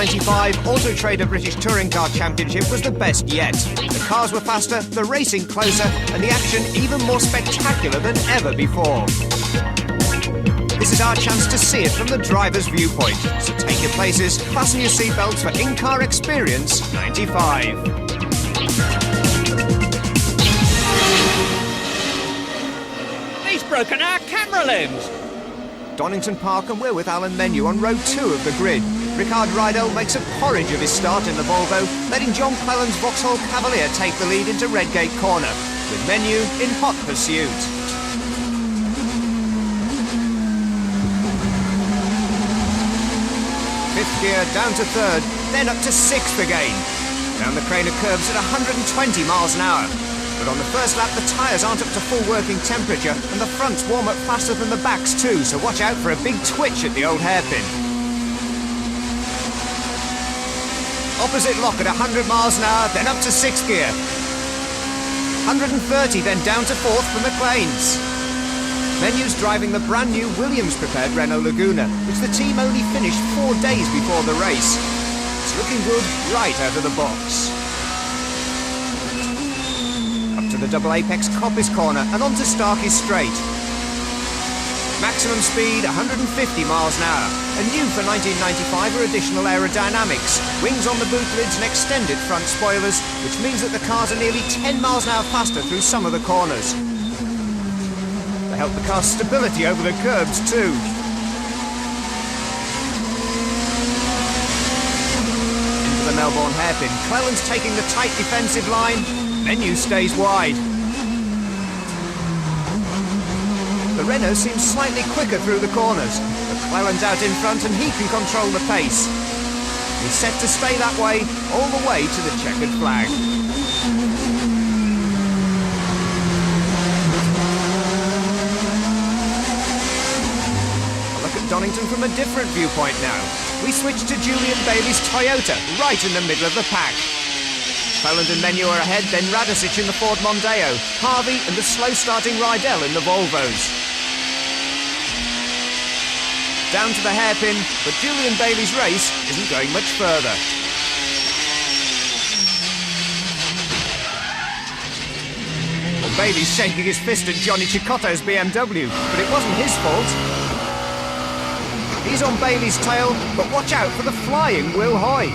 1995 Auto Trader British Touring Car Championship was the best yet. The cars were faster, the racing closer, and the action even more spectacular than ever before. This is our chance to see it from the driver's viewpoint. So take your places, fasten your seatbelts for In-Car Experience 95. He's broken our camera lens. Donington Park, and we're with Alan Menu on row 2 of the grid. Ricard Rydell makes a porridge of his start in the Volvo, letting John Clelland's Vauxhall Cavalier take the lead into Redgate Corner, with Menu in hot pursuit. Fifth gear down to third, then up to sixth again. Down the Craner curves at 120 miles an hour. But on the first lap, the tyres aren't up to full working temperature, and the fronts warm up faster than the backs too, so watch out for a big twitch at the old hairpin. Opposite lock at 100 miles an hour, then up to sixth gear. 130, then down to fourth for McLean's. Menu's driving the brand new Williams-prepared Renault Laguna, which the team only finished 4 days before the race. It's looking good right out of the box. Up to the double apex Coppice corner and onto Starkey Straight. Maximum speed 150 miles an hour, and new for 1995 are additional aerodynamics, wings on the boot lids and extended front spoilers, which means that the cars are nearly 10 miles an hour faster through some of the corners. They help the car's stability over the curbs too. Into the Melbourne hairpin, Clelland's taking the tight defensive line, Menu stays wide. The Renault seems slightly quicker through the corners, but Clelland's out in front and he can control the pace. He's set to stay that way all the way to the checkered flag. A look at Donington from a different viewpoint now. We switch to Julian Bailey's Toyota, right in the middle of the pack. Clelland and Menu are ahead, then Radicic in the Ford Mondeo, Harvey and the slow-starting Rydell in the Volvos. Down to the hairpin, but Julian Bailey's race isn't going much further. Well, Bailey's shaking his fist at Johnny Cicotto's BMW, but it wasn't his fault. He's on Bailey's tail, but watch out for the flying Will Hoy.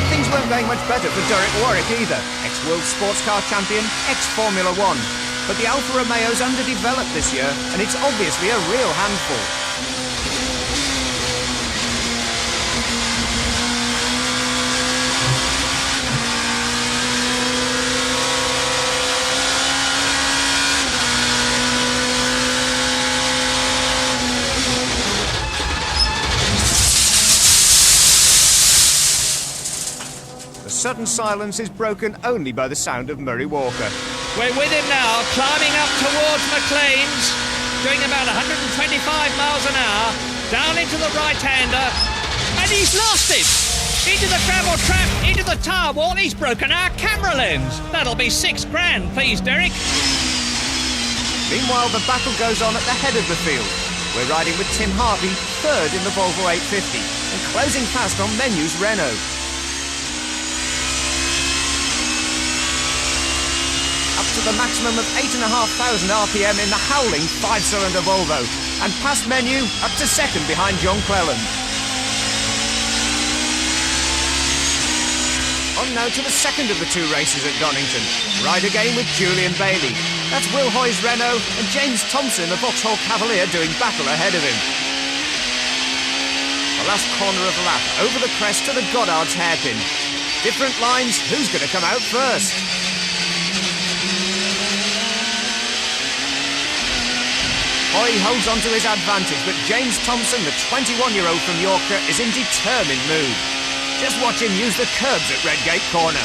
Things weren't going much better for Derek Warwick either, ex-World Sports Car Champion, ex-Formula One. But the Alfa Romeo's underdeveloped this year, and it's obviously a real handful. The sudden silence is broken only by the sound of Murray Walker. We're with him now, climbing up towards McLean's, doing about 125 miles an hour, down into the right-hander, and he's lost it! Into the gravel trap, into the tyre wall, he's broken our camera lens. That'll be $6 grand, please, Derek. Meanwhile, the battle goes on at the head of the field. We're riding with Tim Harvey, third in the Volvo 850, and closing fast on Menu's Renault. Up to the maximum of 8,500 RPM in the howling 5-cylinder Volvo, and past Menu up to second behind John Clelland. On now to the second of the two races at Donington. Ride again with Julian Bailey. That's Will Hoy's Renault and James Thompson, the Vauxhall Cavalier, doing battle ahead of him. The last corner of the lap, over the crest to the Goddard's hairpin. Different lines, who's going to come out first? Hoy holds on to his advantage, but James Thompson, the 21-year-old from Yorkshire, is in determined mood. Just watch him use the curbs at Redgate Corner.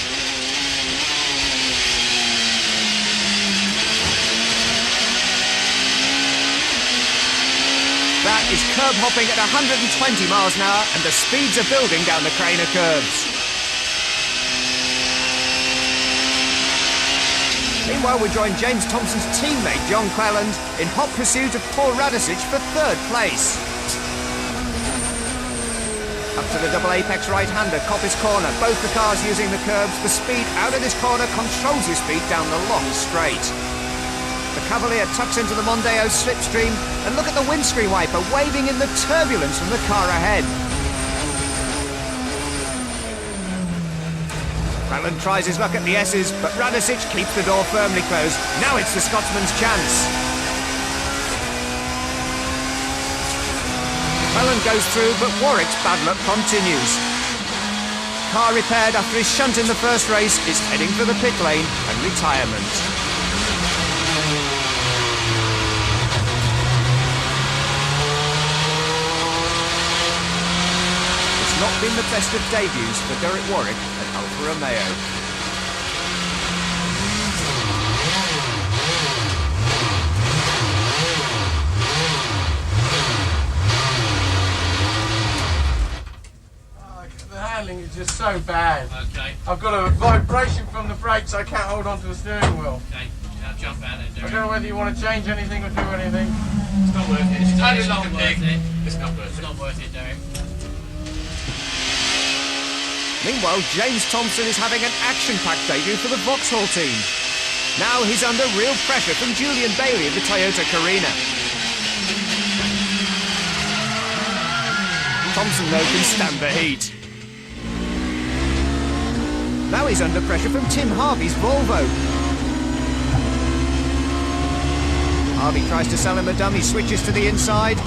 That is curb hopping at 120 miles an hour, and the speeds are building down the Craner curves. Meanwhile, we join James Thompson's teammate John Quelland in hot pursuit of Paul Radicic for third place. Up to the double apex right-hander, Coppice corner. Both the cars using the curbs. The speed out of this corner controls his speed down the long straight. The Cavalier tucks into the Mondeo slipstream, and look at the windscreen wiper waving in the turbulence from the car ahead. Quelland tries his luck at the S's, but Radicic keeps the door firmly closed. Now it's the Scotsman's chance. Quelland goes through, but Warwick's bad luck continues. Car repaired after his shunt in the first race is heading for the pit lane and retirement. It's not been the best of debuts for Derek Warwick at Alfa Romeo. It's just so bad. Okay. I've got a vibration from the brakes, I can't hold on to the steering wheel. Okay, now jump out there, Derek. I don't know whether you want to change anything or do anything. It's not worth it. It's totally not not worth worth it. It's not worth It's it. not worth it, Derek. Meanwhile, James Thompson is having an action-packed debut for the Vauxhall team. Now he's under real pressure from Julian Bailey of the Toyota Carina. Thompson, though, can stand the heat. Now he's under pressure from Tim Harvey's Volvo. Harvey tries to sell him a dummy, switches to the inside.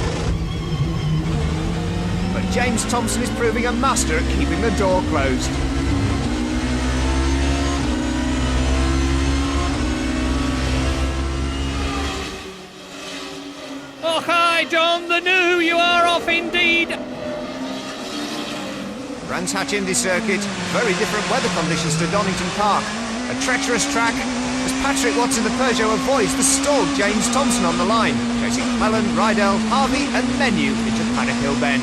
But James Thompson is proving a master at keeping the door closed. Oh, hi, John the New. You are off indeed. Brands Hatch Indy Circuit, very different weather conditions to Donington Park. A treacherous track as Patrick Watts in the Peugeot avoids the stalled James Thompson on the line, chasing Mellon, Rydell, Harvey and Menu into Paddock Hill Bend.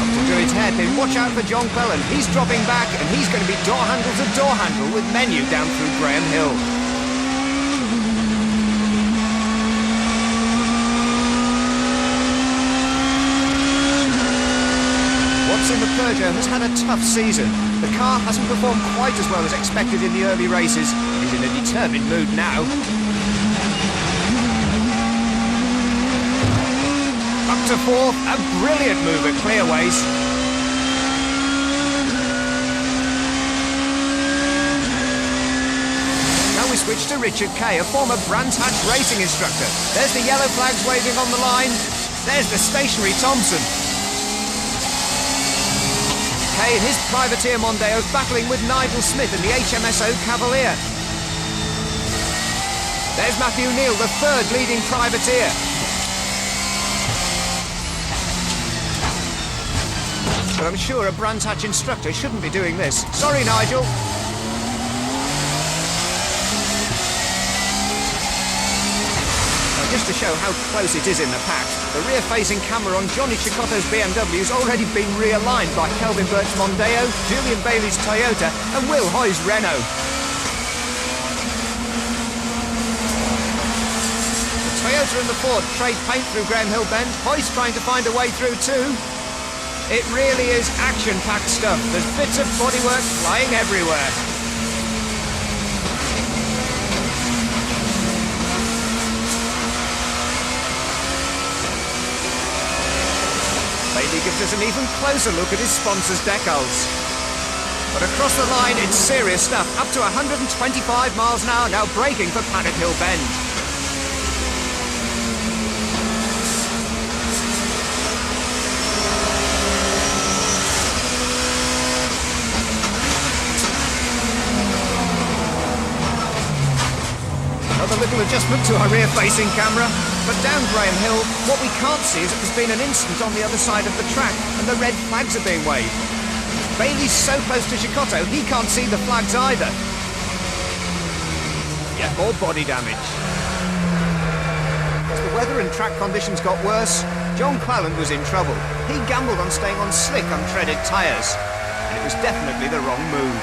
Up to Druid's hairpin, watch out for John Quelland. He's dropping back and he's going to be door handle to door handle with Menu down through Graham Hill. In the Peugeot has had a tough season. The car hasn't performed quite as well as expected in the early races. He's in a determined mood now. Up to fourth, a brilliant move at clearways. Now we switch to Richard Kay, a former Brands Hatch racing instructor. There's the yellow flags waving on the line. There's the stationary Thompson. Kay in his privateer Mondeo battling with Nigel Smith in the HMSO Cavalier. There's Matthew Neal, the third leading privateer. But I'm sure a Brands Hatch instructor shouldn't be doing this. Sorry, Nigel. Just to show how close it is in the pack, the rear-facing camera on Johnny Cicotto's BMW has already been realigned by Kelvin Burt's Mondeo, Julian Bailey's Toyota and Will Hoy's Renault. The Toyota and the Ford trade paint through Graham Hill Bend. Hoy's trying to find a way through too. It really is action-packed stuff. There's bits of bodywork flying everywhere. Bailey gives us an even closer look at his sponsor's decals. But across the line, it's serious stuff. Up to 125 miles an hour, now braking for Paddock Hill Bend. Another little adjustment to our rear-facing camera. But down Graham Hill, what we can't see is that there's been an incident on the other side of the track and the red flags are being waved. Bailey's so close to Cicotto, he can't see the flags either. Yet more body damage. As the weather and track conditions got worse, John Cleland was in trouble. He gambled on staying on slick, untreaded tyres, and it was definitely the wrong move.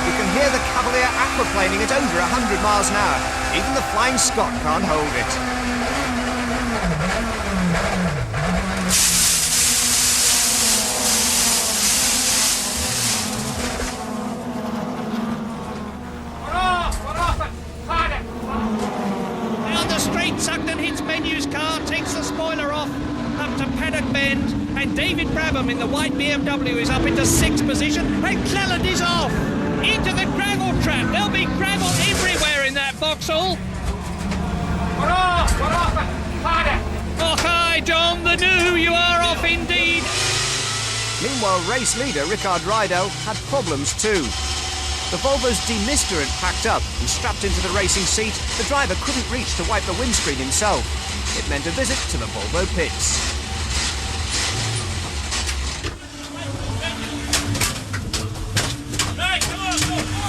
You can hear the Cavalier aquaplaning at over 100 miles an hour. Even the Flying Scot can't hold it. Down the straight, Sugden hits Menu's car, takes the spoiler off, up to Paddock Bend, and David Brabham in the white BMW is up into 6th position, and Cleland is off into the gravel trap. There'll be gravel everywhere in that Vauxhall. Oh, hi, John, the new, you are off indeed. Meanwhile, race leader Rickard Rydell had problems too. The Volvo's demister had packed up and strapped into the racing seat, the driver couldn't reach to wipe the windscreen himself. It meant a visit to the Volvo pits.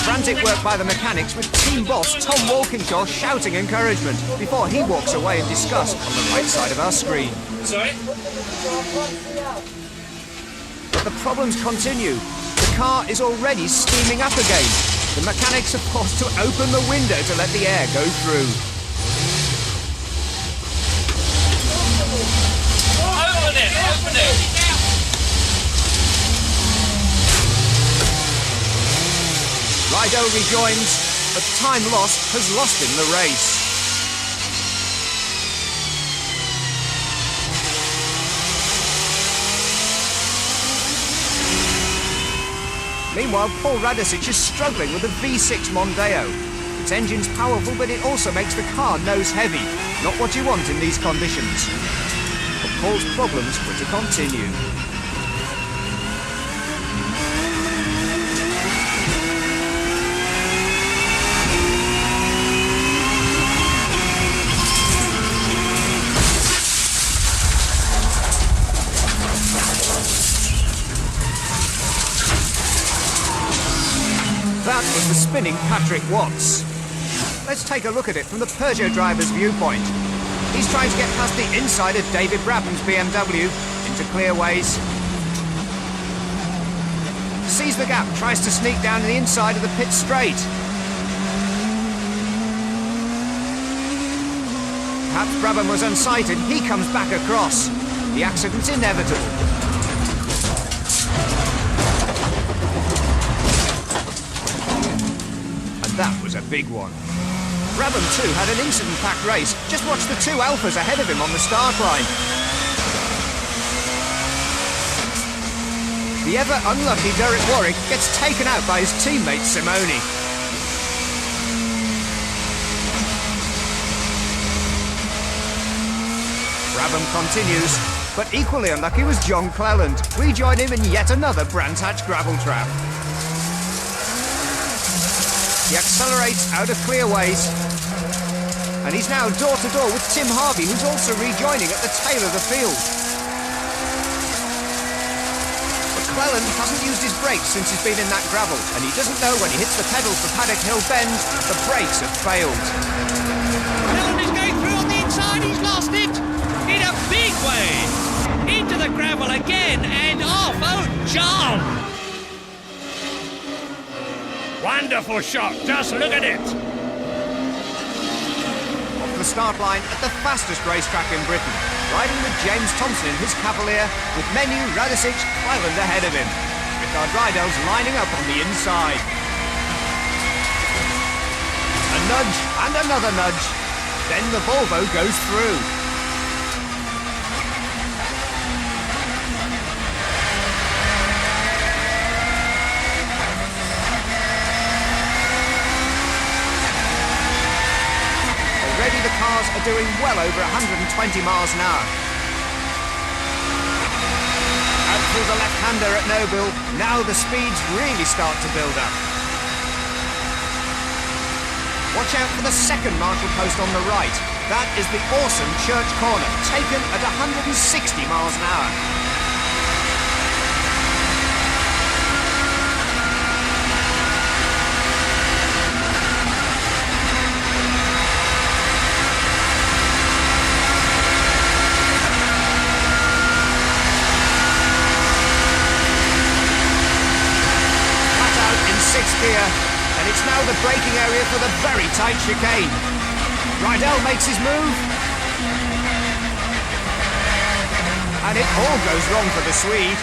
Frantic work by the mechanics with team boss Tom Walkinshaw shouting encouragement before he walks away in disgust on the right side of our screen. Sorry? But the problems continue. The car is already steaming up again. The mechanics are forced to open the window to let the air go through. Open it! Rydell rejoins, but time lost has lost him the race. Meanwhile, Paul Radicic is struggling with the V6 Mondeo. Its engine's powerful, but it also makes the car nose heavy. Not what you want in these conditions. But Paul's problems were to continue. That was the spinning Patrick Watts. Let's take a look at it from the Peugeot driver's viewpoint. He's trying to get past the inside of David Brabham's BMW into clear ways. Sees the gap, tries to sneak down the inside of the pit straight. Perhaps Brabham was unsighted, he comes back across. The accident's inevitable. That was a big one. Brabham too had an incident-packed race. Just watch the two Alphas ahead of him on the start line. The ever-unlucky Derek Warwick gets taken out by his teammate Simoni. Brabham continues, but equally unlucky was John Cleland. We join him in yet another Brands Hatch gravel trap. He accelerates out of clear ways, and he's now door-to-door with Tim Harvey, who's also rejoining at the tail of the field. But Cleland hasn't used his brakes since he's been in that gravel, and he doesn't know when he hits the pedals for Paddock Hill Bend, the brakes have failed. Cleland is going through on the inside, he's lost it! In a big way! Into the gravel again, and off! Oh, John! Wonderful shot, just look at it! Off the start line at the fastest racetrack in Britain, riding with James Thompson in his Cavalier, with Menu, Radicic, Cleland ahead of him. Rickard Rydell's lining up on the inside. A nudge and another nudge. Then the Volvo goes through. Already the cars are doing well over 120 miles an hour. Out through the left-hander at Noble, now the speeds really start to build up. Watch out for the second marshal post on the right. That is the awesome Church Corner, taken at 160 miles an hour. It's now the braking area for the very tight chicane. Rydell makes his move. And it all goes wrong for the Swede.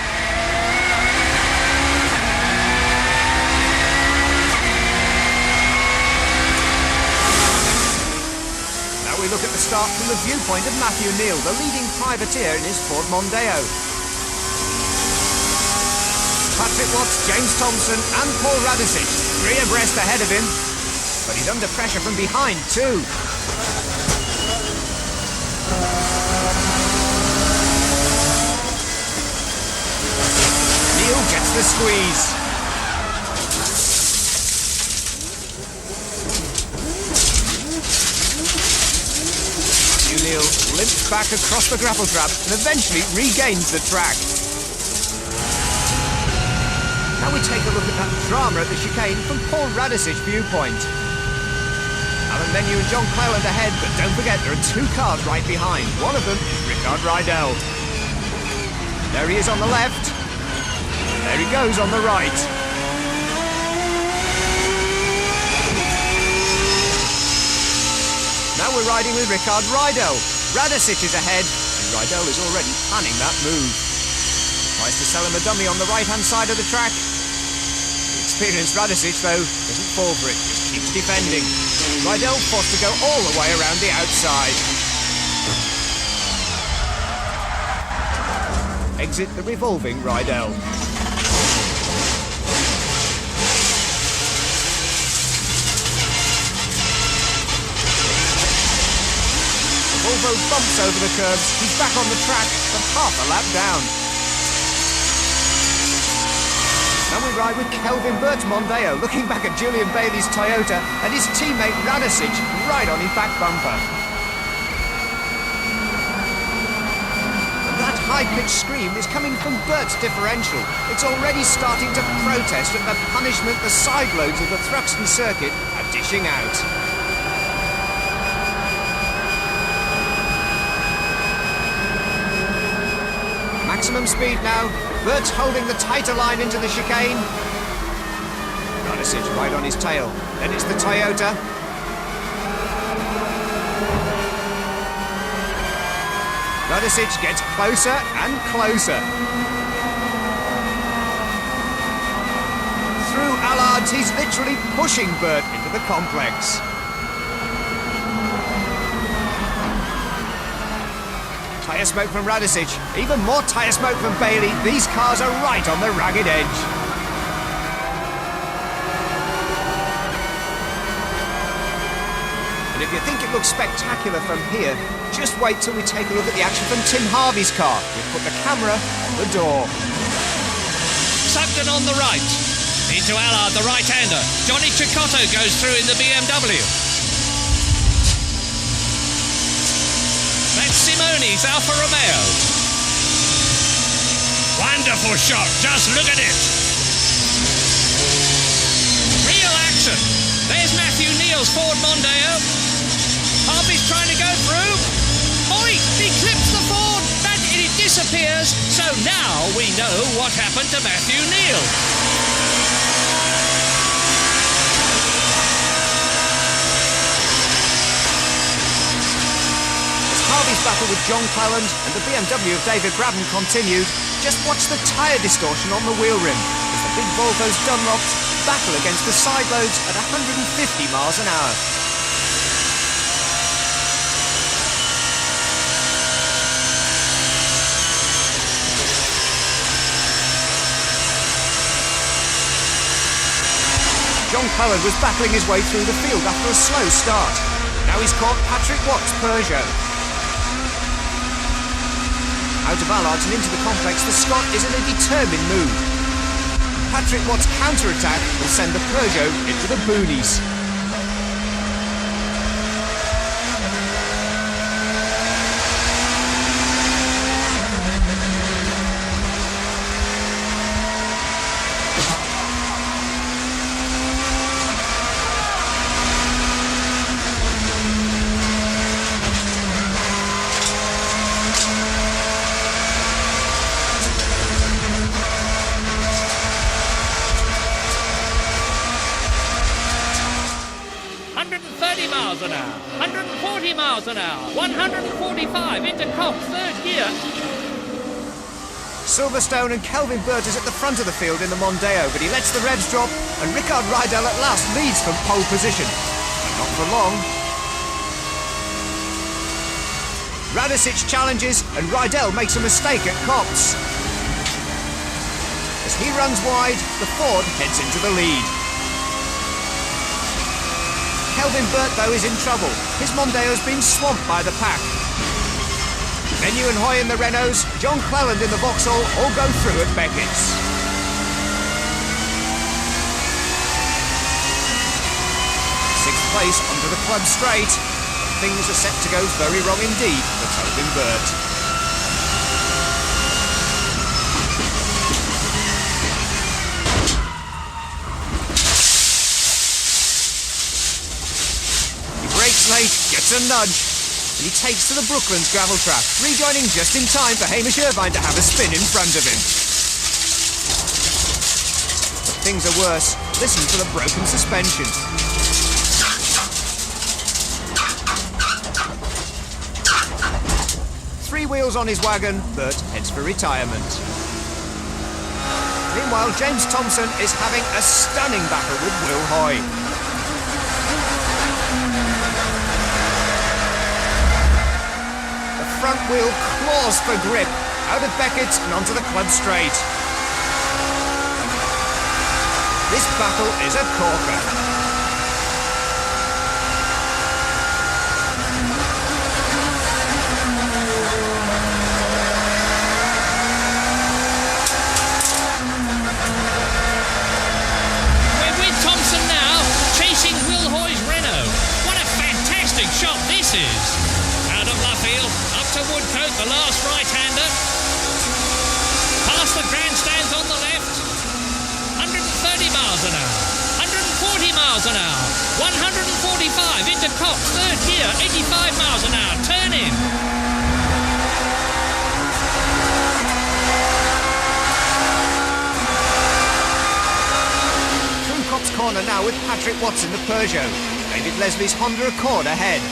Now we look at the start from the viewpoint of Matthew Neal, the leading privateer in his Ford Mondeo. Patrick Watts, James Thompson and Paul Radicic, 3 abreast ahead of him. But he's under pressure from behind too. Neal gets the squeeze. Neal limps back across the grapple trap and eventually regains the track. Now we take a look at that drama at the chicane from Paul Radicic's viewpoint. Alan Menu and John Cleland ahead, but don't forget there are 2 cars right behind. One of them is Rickard Rydell. There he is on the left. There he goes on the right. Now we're riding with Rickard Rydell. Radicic is ahead, and Rydell is already planning that move. Tries to sell him a dummy on the right-hand side of the track. The experienced Radicic, though, doesn't fall for it, just keeps defending. Rydell forced to go all the way around the outside. Exit the revolving Rydell. Volvo bumps over the curbs. He's back on the track, but half a lap down. Now we ride with Kelvin Burt's Mondeo, looking back at Julian Bailey's Toyota and his teammate Radicic right on his back bumper. And that high-pitched scream is coming from Burt's differential. It's already starting to protest at the punishment the side loads of the Thruxton circuit are dishing out. Maximum speed now. Burt's holding the tighter line into the chicane. Radicic right on his tail. Then it's the Toyota. Radicic gets closer and closer. Through Allards, he's literally pushing Burt into the complex. Tyre smoke from Radicic, even more tyre smoke from Bailey. These cars are right on the ragged edge. And if you think it looks spectacular from here, just wait till we take a look at the action from Tim Harvey's car. We've put the camera on the door. Sugden on the right. Into Allard, the right-hander. Johnny Cicotto goes through in the BMW. Simone's Alfa Romeo. Wonderful shot, just look at it. Real action. There's Matthew Neal's Ford Mondeo. Harvey's trying to go through. Oi, he clips the Ford and it disappears. So now we know what happened to Matthew Neal. Harvey's battle with John Cleland and the BMW of David Brabham continued. Just watch the tyre distortion on the wheel rim as the big Volvo's Dunlops battle against the side loads at 150 miles an hour. John Cleland was battling his way through the field after a slow start. Now he's caught Patrick Watts' Peugeot. Out of Allards and into the complex, the Scot is in a determined mood. Patrick Watts' counter-attack will send the Peugeot into the boonies. 130 miles an hour, 140 miles an hour, 145 into Cox, third gear. Silverstone and Kelvin Burt is at the front of the field in the Mondeo, but he lets the revs drop, and Rickard Rydell at last leads from pole position. But not for long. Radicic challenges, and Rydell makes a mistake at Cox. As he runs wide, the Ford heads into the lead. Kelvin Burt, though, is in trouble. His Mondeo's been swamped by the pack. Menu and Hoy in the Renaults, John Cleland in the Vauxhall all go through at Beckett's. Sixth place onto the club straight. Things are set to go very wrong indeed for Kelvin Burt. He brakes late, gets a nudge. And he takes to the Brooklands gravel trap, rejoining just in time for Hamish Irvine to have a spin in front of him. But things are worse. Listen to the broken suspension. Three wheels on his wagon, Burt heads for retirement. Meanwhile, James Thompson is having a stunning battle with Will Hoy. Front wheel claws for grip, out of Beckett and onto the club straight. This battle is a corker. We're with Thompson now, chasing Will Hoy's Renault. What a fantastic shot this is. Out of Luffield, up to Woodcote, the last right-hander. Past the grandstands on the left. 130 miles an hour, 140 miles an hour, 145 into Cox, third gear, 85 miles an hour, turn in. Through Cox corner now with Patrick Watts in the Peugeot. David Leslie's Honda Accord ahead.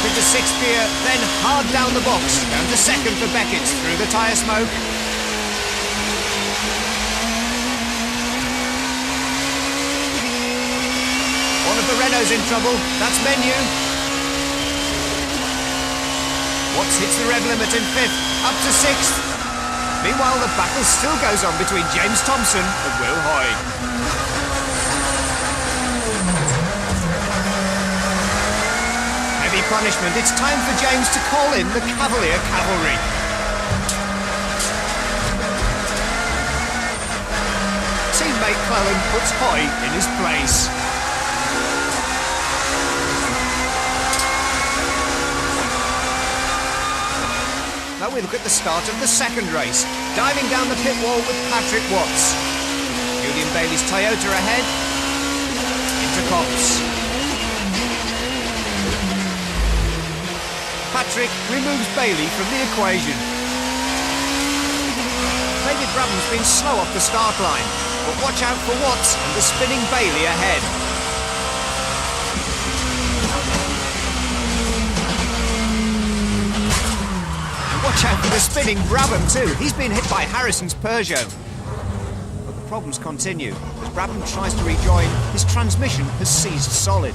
Into sixth gear, then hard down the box, down to second for Beckett through the tyre smoke. One of the Renaults in trouble, that's Menu. Watts hits the rev limit in fifth, up to sixth. Meanwhile, the battle still goes on between James Thompson and Will Hoy. Punishment. It's time for James to call in the Cavalier Cavalry. Teammate Cleland puts Hoy in his place. Now we look at the start of the second race. Diving down the pit wall with Patrick Watts. Julian Bailey's Toyota ahead. Into Cox. Patrick removes Bailey from the equation. David Brabham's been slow off the start line, but watch out for Watts and the spinning Bailey ahead. And watch out for the spinning Brabham too. He's been hit by Harrison's Peugeot. But the problems continue. As Brabham tries to rejoin, his transmission has seized solid.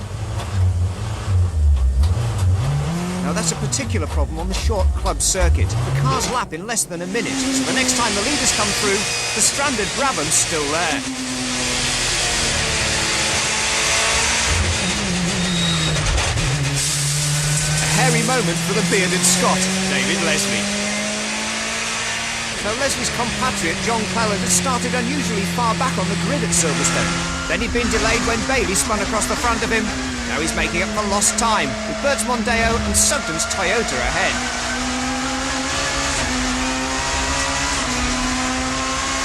Now that's a particular problem on the short club circuit. The cars lap in less than a minute, so the next time the leaders come through, the stranded Brabham's still there. A hairy moment for the bearded Scot, David Leslie. Now Leslie's compatriot John Cleland had started unusually far back on the grid at Silverstone. Then he'd been delayed when Bailey spun across the front of him. Now he's making up for lost time, with Bert's Mondeo and Sugden's Toyota ahead.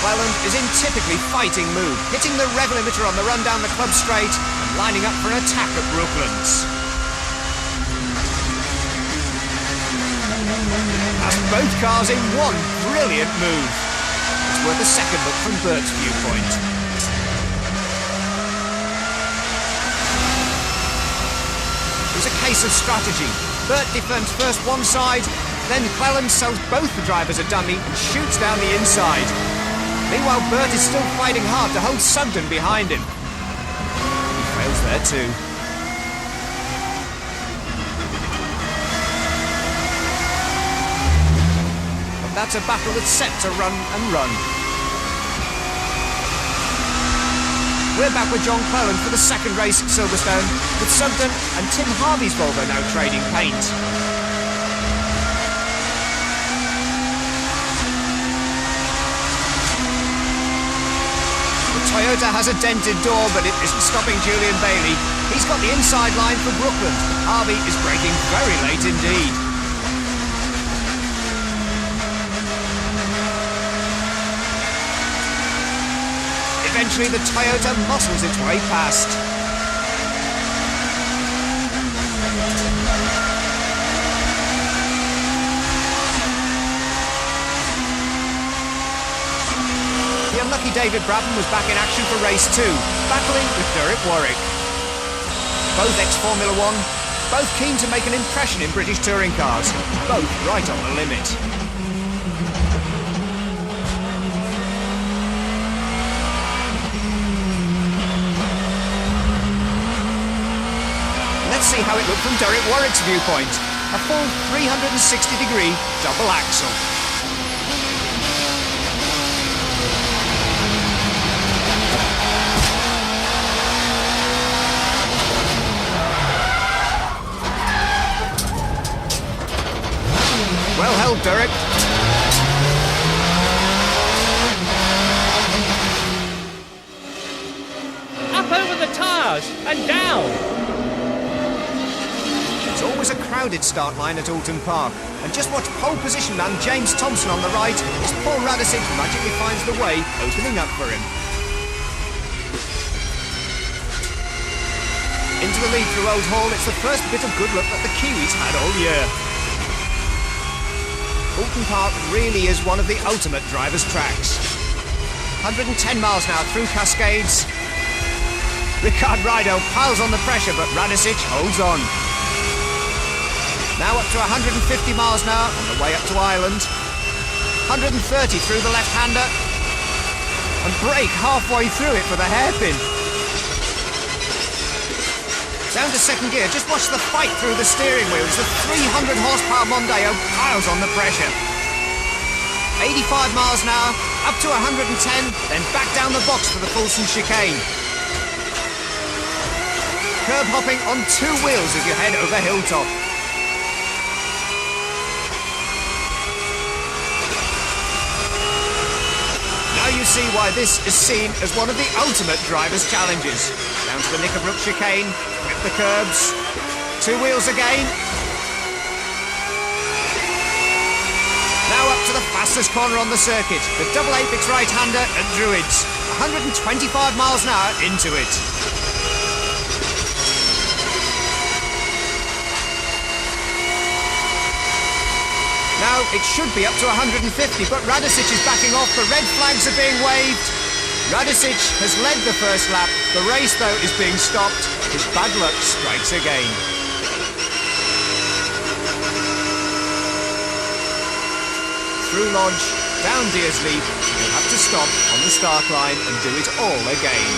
Cleland is in typically fighting mood, hitting the rev limiter on the run down the club straight and lining up for an attack at Brooklands. That's both cars in one brilliant move. worth a second look from Bert's viewpoint. It was a case of strategy. Bert defends first one side, then Cleland sells both the drivers a dummy and shoots down the inside. Meanwhile, Bert is still fighting hard to hold Sugden behind him. He fails there too. But that's a battle that's set to run and run. We're back with John Cleland for the second race at Silverstone, with Sugden and Tim Harvey's Volvo now trading paint. The Toyota has a dented door, but it isn't stopping Julian Bailey. He's got the inside line for Brookland. Harvey is braking very late indeed. Eventually, the Toyota muscles its way past. The unlucky David Brabham was back in action for race 2, battling with Derek Warwick. Both ex-Formula 1, both keen to make an impression in British touring cars, both right on the limit. Let's see how it looked from Derek Warwick's viewpoint. A full 360-degree double axle. Well held, Derek. Up over the tyres and down. It's always a crowded start line at Alton Park, and just watch pole position man James Thompson on the right as Paul Radicic magically finds the way opening up for him. Into the lead through Old Hall, it's the first bit of good luck that the Kiwis had all year. Alton Park really is one of the ultimate drivers' tracks. 110 miles an hour through Cascades. Ricard Rydell piles on the pressure, but Radicic holds on. Now up to 150 miles an hour on the way up to Ireland. 130 through the left-hander. And brake halfway through it for the hairpin. Down to second gear, just watch the fight through the steering wheel as the 300 horsepower Mondeo piles on the pressure. 85 miles an hour, up to 110, then back down the box for the Fulton chicane. Curb hopping on two wheels as you head over Hilltop. Now you see why this is seen as one of the ultimate driver's challenges. Down to the Knickerbrook chicane, grip the curbs, two wheels again. Now up to the fastest corner on the circuit, the double apex right-hander at Druids. 125 miles an hour into it. Now it should be up to 150, but Radicic is backing off. The red flags are being waved. Radicic has led the first lap. The race, though, is being stopped. His bad luck strikes again. Through Lodge, down Deersley, you'll have to stop on the start line and do it all again.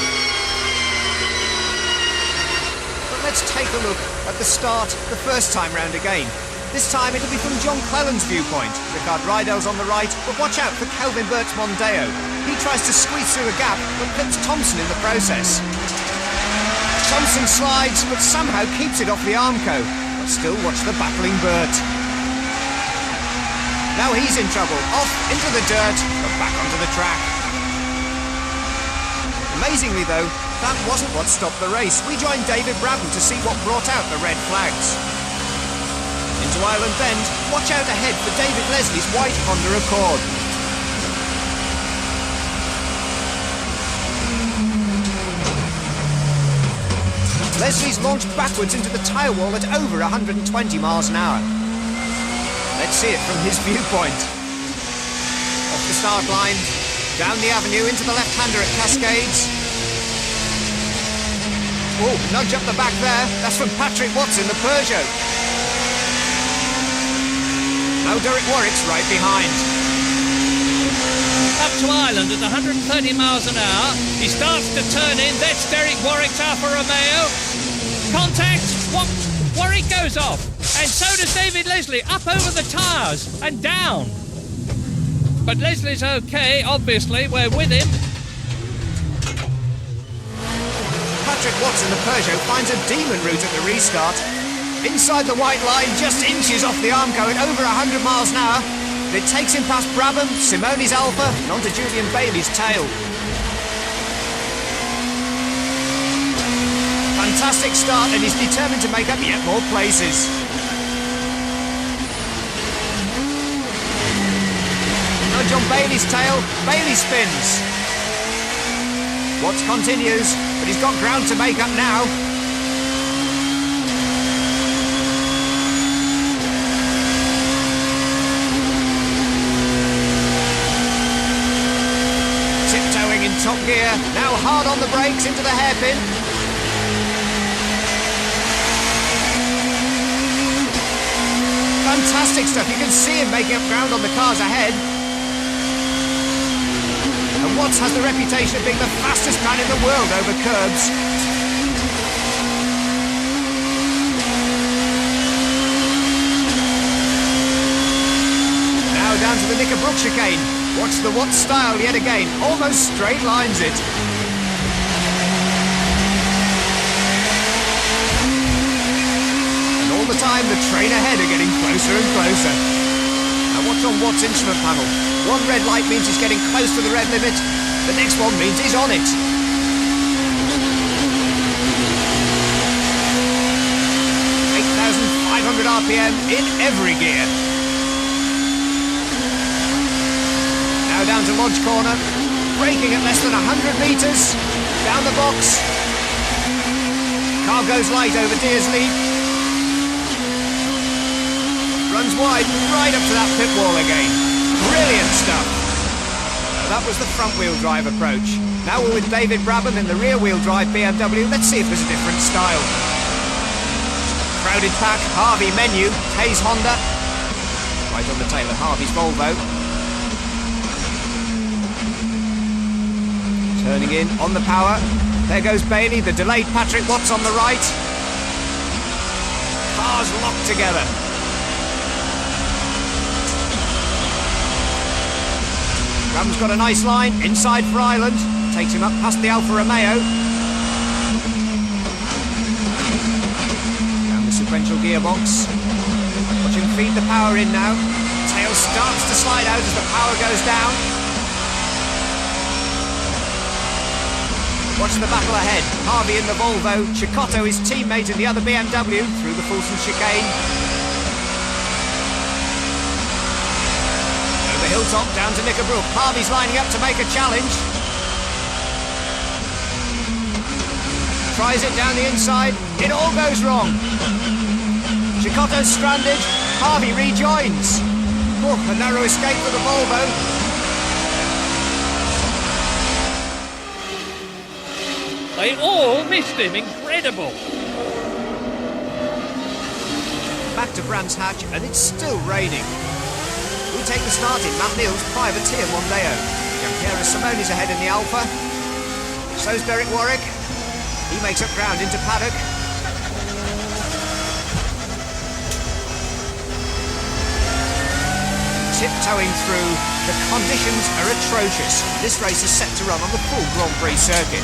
But let's take a look at the start the first time round again. This time it'll be from John Cleland's viewpoint. Ricard Rydell's on the right, but watch out for Kelvin Bert's Mondeo. He tries to squeeze through a gap, but clips Thompson in the process. Thompson slides, but somehow keeps it off the Armco. But still watch the battling Bert. Now he's in trouble. Off into the dirt, but back onto the track. Amazingly though, that wasn't what stopped the race. We joined David Brabham to see what brought out the red flags. Into Island Bend, watch out ahead for David Leslie's white Honda Accord. Leslie's launched backwards into the tyre wall at over 120 miles an hour. Let's see it from his viewpoint. Off the start line, Down the avenue into the left-hander at Cascades. Oh, nudge up the back there. That's from Patrick Watts in the Peugeot. Now Derek Warwick's right behind. Up to Ireland at 130 miles an hour. He starts to turn in. That's Derek Warwick's Alfa Romeo. Contact. Warwick goes off. And so does David Leslie. Up over the tyres and down. But Leslie's okay, obviously. We're with him. Patrick Watts in the Peugeot finds a demon route at the restart. Inside the white line, just inches off the Armco at over 100 miles an hour. But it takes him past Brabham, Simone's Alpha, and onto Julian Bailey's tail. Fantastic start, and he's determined to make up yet more places. Nudge on Bailey's tail, Bailey spins. Watts continues, but he's got ground to make up now. Tiptoeing in top gear, now hard on the brakes into the hairpin. Fantastic stuff, you can see him making up ground on the cars ahead. And Watts has the reputation of being the fastest man in the world over curbs. Now down to the Knickerbrook chicane. Watch the Watts style yet again, almost straight lines it. And all the time the train ahead are getting closer and closer. Now watch on Watts' instrument panel. One red light means he's getting close to the red limit. The next one means he's on it. 8,500 RPM in every gear. Now down to Lodge Corner. Braking at less than 100 metres. Down the box. Car goes light over Deersley. Runs wide, right up to that pit wall again. Brilliant stuff. That was the front-wheel drive approach. Now we're with David Brabham in the rear-wheel drive BMW. Let's see if there's a different style. Crowded pack, Harvey menu, Hayes Honda. Right on the tail of Harvey's Volvo. Turning in on the power. There goes Bailey, the delayed Patrick Watts on the right. Cars locked together. Brabham's got a nice line, inside for Ireland. Takes him up past the Alfa Romeo. Down the sequential gearbox. Watch him feed the power in now. Tail starts to slide out as the power goes down. Watch the battle ahead. Harvey in the Volvo. Cicotto, his teammate in the other BMW, through the Fulton chicane. Hilltop down to Knickerbrook. Harvey's lining up to make a challenge. Tries it down the inside. It all goes wrong. Cicotto's stranded. Harvey rejoins. Oh, a narrow escape for the Volvo. They all missed him. Incredible. Back to Brands Hatch, and it's still raining. We take the start in Matt Neal's privateer Mondeo. Campeonato Simone's ahead in the Alpha. So's Derek Warwick. He makes up ground into paddock. Tiptoeing through. The conditions are atrocious. This race is set to run on the full Grand Prix circuit.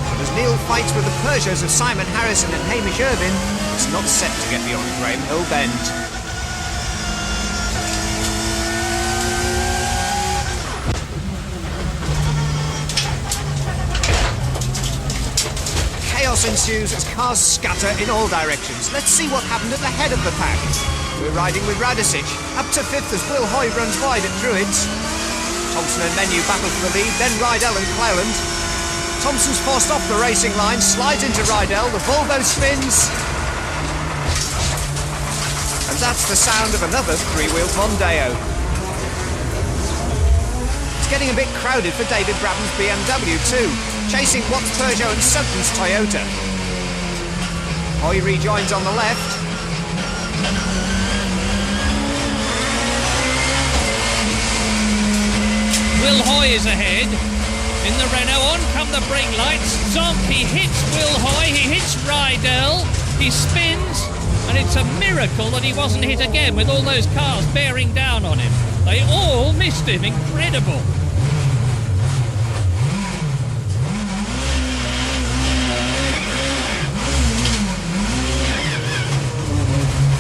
But as Neal fights with the Peugeots of Simon Harrison and Hamish Irvine, it's not set to get beyond Graham Hill Bend. Chaos ensues as cars scatter in all directions. Let's see what happened at the head of the pack. We're riding with Radicic. Up to fifth as Will Hoy runs wide at Druids. Thompson and Menu battle for the lead, then Rydell and Cleland. Thompson's forced off the racing line, slides into Rydell, the Volvo spins. And that's the sound of another three-wheeled Mondeo. It's getting a bit crowded for David Brabham's BMW too, chasing Watt's Peugeot and Sutton's Toyota. Hoy rejoins on the left. Will Hoy is ahead. In the Renault, on come the brake lights. Zonk, he hits Will Hoy, he hits Rydell, he spins, and it's a miracle that he wasn't hit again with all those cars bearing down on him. They all missed him, incredible.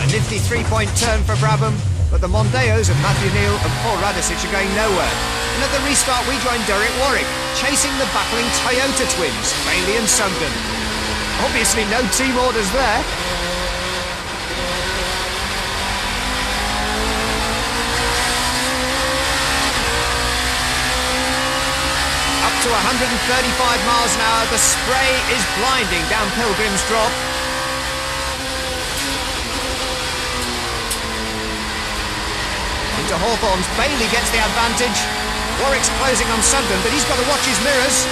A nifty three-point turn for Brabham, but the Mondeos of Matthew Neal and Paul Radisich are going nowhere. And at the restart we join Derek Warwick, chasing the battling Toyota twins, Bailey and Sugden. Obviously no team orders there. Up to 135 miles an hour, the spray is blinding down Pilgrim's Drop. Into Hawthorne's, Bailey gets the advantage. Warwick's closing on Sugden, but he's got to watch his mirrors.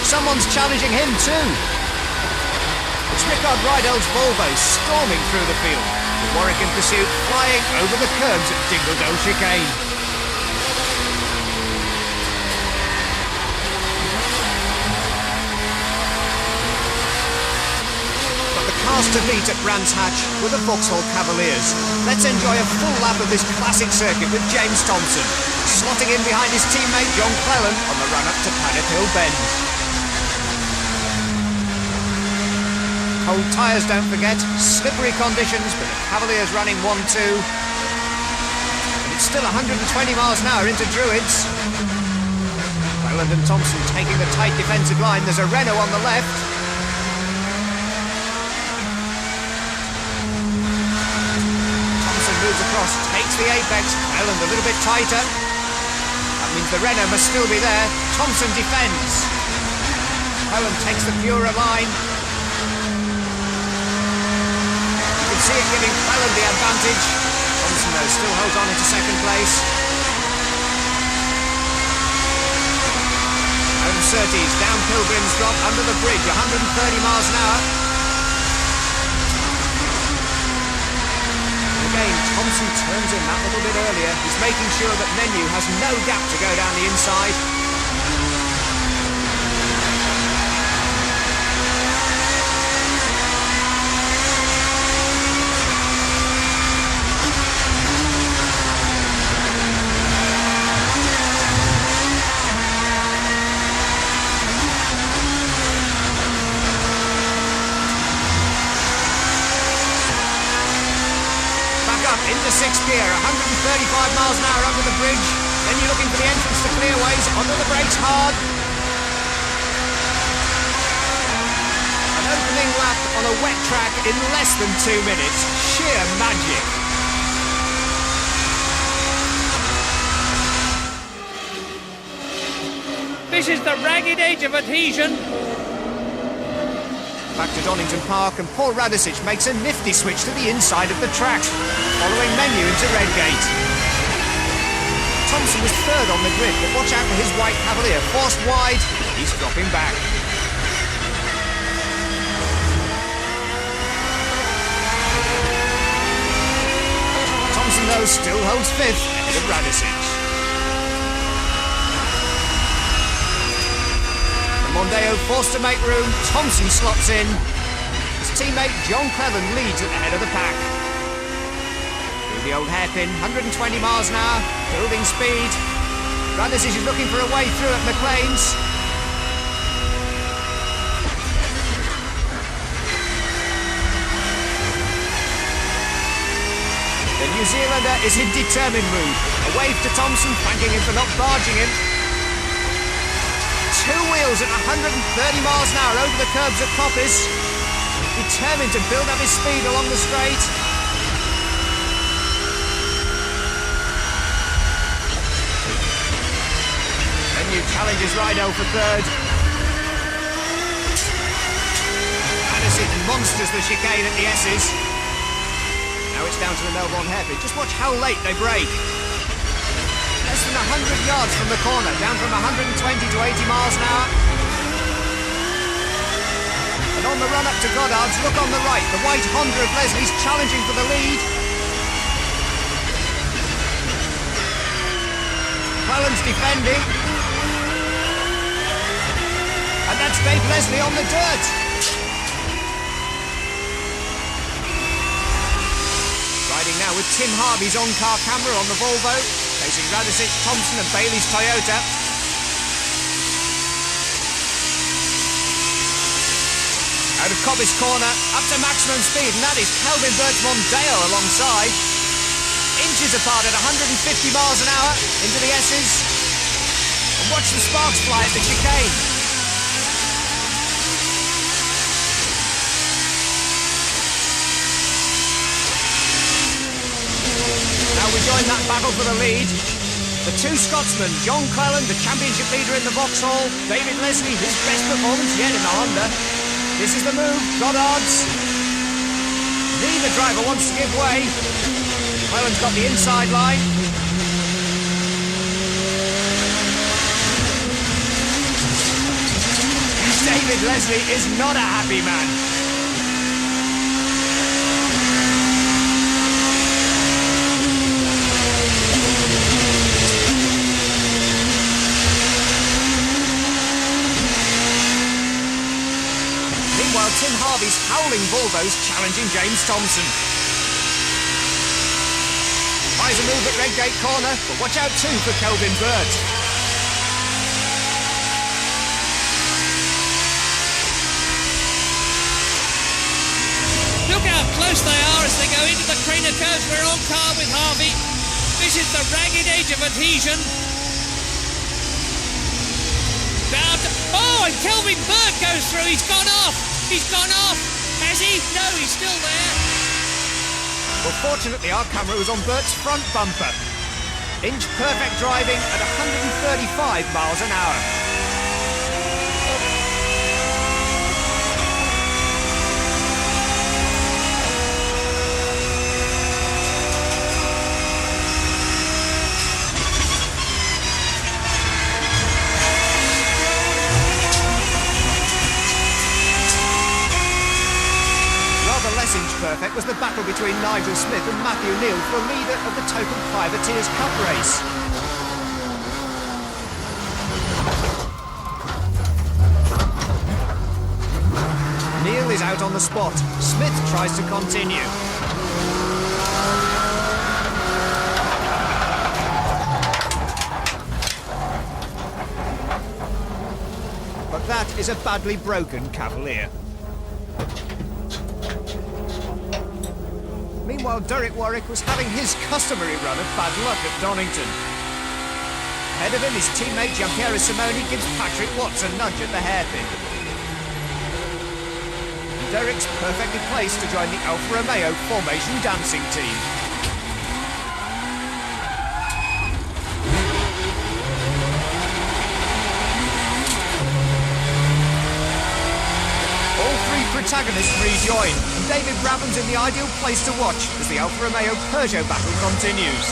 Someone's challenging him too. It's Rickard Rydell's Volvo storming through the field, with Warwick in pursuit, flying over the curbs at Dingledale Chicane. But the cars to beat at Brands Hatch were the Vauxhall Cavaliers. Let's enjoy a full lap of this classic circuit with James Thompson, slotting in behind his teammate John Cleland on the run-up to Paddock Hill Bend. Cold tyres, don't forget, slippery conditions, but the Cavaliers running 1-2. And it's still 120 miles an hour into Druids. Cleland and Thompson taking the tight defensive line. There's a Renault on the left. Thompson moves across, takes the apex. Cleland a little bit tighter. That means the Renault must still be there. Thompson defends. Cleland takes the purer line. See it giving Cleland the advantage. Thompson though still holds on into second place. Home Surtees down Pilgrim's Drop under the bridge, 130 miles an hour. And again, Thompson turns in that little bit earlier. He's making sure that Menu has no gap to go down the inside. Into sixth gear, 135 miles an hour under the bridge. Then you're looking for the entrance to clearways, under the brakes hard. An opening lap on a wet track in less than 2 minutes. Sheer magic. This is the ragged edge of adhesion. Back to Donington Park, and Paul Radisich makes a nifty switch to the inside of the track, following Menu into Redgate. Thompson was third on the grid, but watch out for his white Cavalier, forced wide, he's dropping back. Thompson though still holds fifth ahead of Radisich. Mondeo forced to make room, Thompson slots in. His teammate John Cleland leads at the head of the pack. Through the old hairpin, 120 miles an hour, building speed. Radisich is looking for a way through at McLean's. The New Zealander is in determined mood. A wave to Thompson, thanking him for not barging him. Two wheels at 130 miles an hour over the curbs at Coppice. Determined to build up his speed along the straight. The new challenges Rydell for third. Radisich monsters the chicane at the S's. Now it's down to the Melbourne hairpin. Just watch how late they brake. Less than yards from the corner, down from 120 to 80 miles an hour. And on the run up to Goddard's, look on the right, the white Honda of Leslie's challenging for the lead. Clelland's defending. And that's Dave Leslie on the dirt. Riding now with Tim Harvey's on-car camera on the Volvo, facing Radicic, Thompson and Bailey's Toyota. Out of Cobbiss corner, up to maximum speed, and that is Kelvin Birchmont Dale alongside. Inches apart at 150 miles an hour into the S's. And watch the sparks fly at the chicane. Now we join that battle for the lead. The two Scotsmen, John Clelland, the championship leader in the Vauxhall, David Leslie, his best performance yet in the Honda. This is the move, Goddard's. Neither driver wants to give way. Clelland's got the inside line. David Leslie is not a happy man. Meanwhile, Tim Harvey's howling Volvo's challenging James Thompson. Tries a move at Redgate corner, but watch out too for Kelvin Burt. Look how close they are as they go into the Craner curves. We're on car with Harvey. This is the ragged edge of adhesion. Down to, oh, and Kelvin Burt goes through. He's gone off. He's gone off. Has he? No, he's still there. Well, fortunately, our camera was on Burt's front bumper. Inch perfect driving at 135 miles an hour. Perfect was the battle between Nigel Smith and Matthew Neal for leader of the Total Privateers Cup race. Neal is out on the spot. Smith tries to continue. But that is a badly broken Cavalier. Meanwhile, Derek Warwick was having his customary run of bad luck at Donington. Ahead of him, his teammate Giampiero Simoni gives Patrick Watts a nudge at the hairpin. Derek's perfectly placed to join the Alfa Romeo formation dancing team. Protagonists rejoin, and David Brabham's in the ideal place to watch as the Alfa Romeo Peugeot battle continues.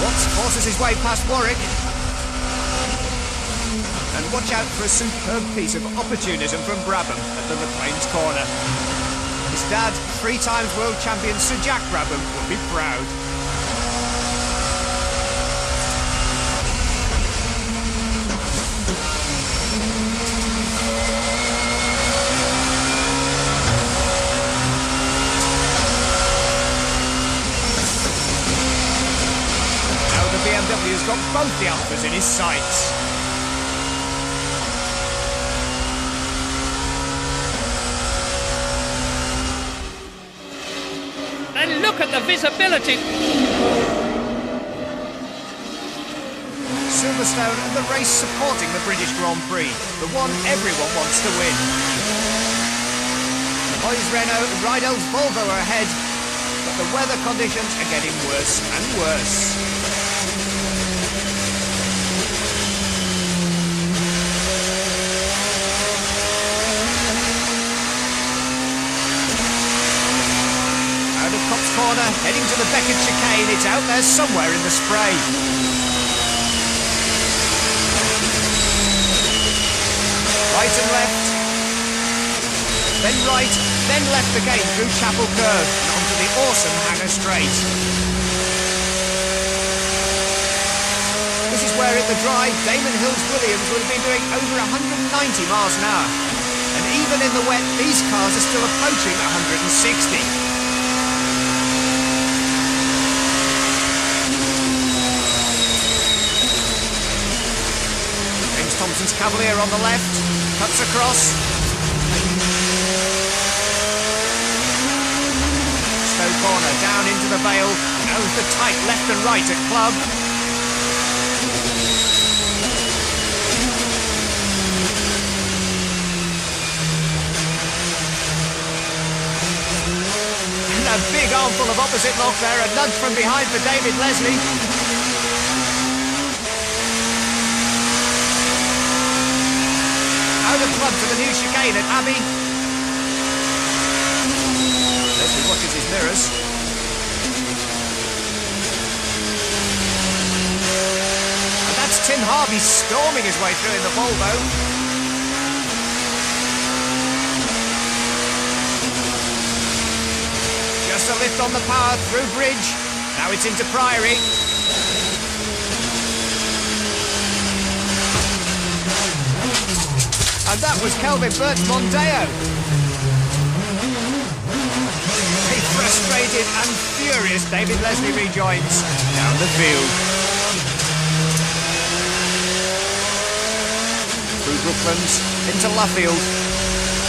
Watts forces his way past Warwick. And watch out for a superb piece of opportunism from Brabham at the McLean's corner. His dad, 3 times world champion Sir Jack Brabham, will be proud. BMW's got both the Alphas in his sights. And look at the visibility. Silverstone and the race supporting the British Grand Prix, the one everyone wants to win. Hoy's Renault and Rydell's Volvo are ahead, but the weather conditions are getting worse and worse. corner, heading to the Beckett chicane. It's out there somewhere in the spray. Right and left. Then right, then left again through Chapel Curve and onto the awesome Hanger Straight. This is where at the dry, Damon Hills-Williams would have been doing over 190 miles an hour. And even in the wet, these cars are still approaching 160. James Thompson's Cavalier on the left, cuts across. Stowe corner, down into the Vale. Now the tight left and right at Club. A big armful of opposite lock there, a nudge from behind for David Leslie. Out of Club to the new chicane at Abbey. Leslie watches his mirrors. And that's Tim Harvey storming his way through in the Volvo. Just a lift on the power through bridge. Now it's into Priory. And that was Kelvin Burt's Mondeo. A frustrated and furious David Leslie rejoins down the field. Through Brooklands into Luffield.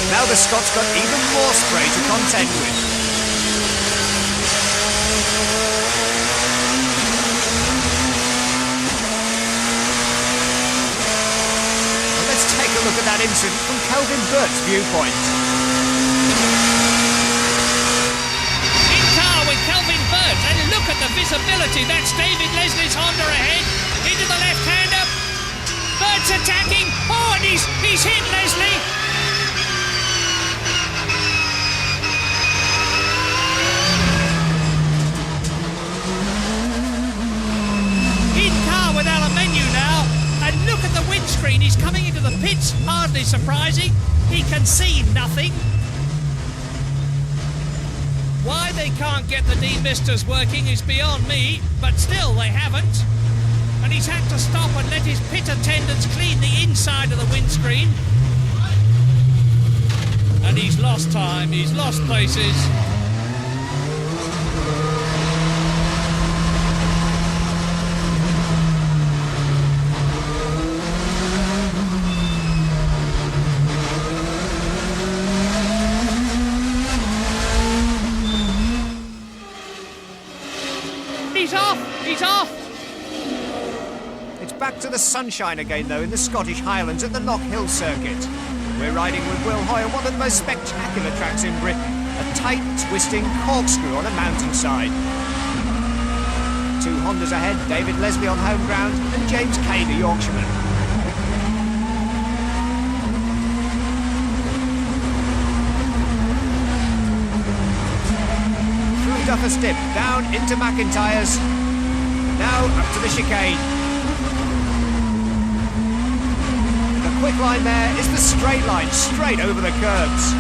Now the Scots got even more spray to contend with. Look at that incident from Kelvin Burt's viewpoint. In car with Kelvin Burt, and look at the visibility. That's David Leslie's Honda ahead. Into the left-hander. Burt's attacking. Oh, and he's hit Leslie. In car with Alumenu now. And look at the windscreen, he's coming into the pits, hardly surprising. He can see nothing. Why they can't get the demisters working is beyond me, but still they haven't. And he's had to stop and let his pit attendants clean the inside of the windscreen. And he's lost time, he's lost places. He's off! It's back to the sunshine again, though, in the Scottish Highlands at the Knock Hill circuit. We're riding with Will Hoy on one of the most spectacular tracks in Britain. A tight, twisting corkscrew on a mountainside. Two Hondas ahead, David Leslie on home ground and James Kay, the Yorkshireman. Through Duffus Dip, down into McIntyre's. Now up to the chicane. The quick line there is the straight line, straight over the curbs.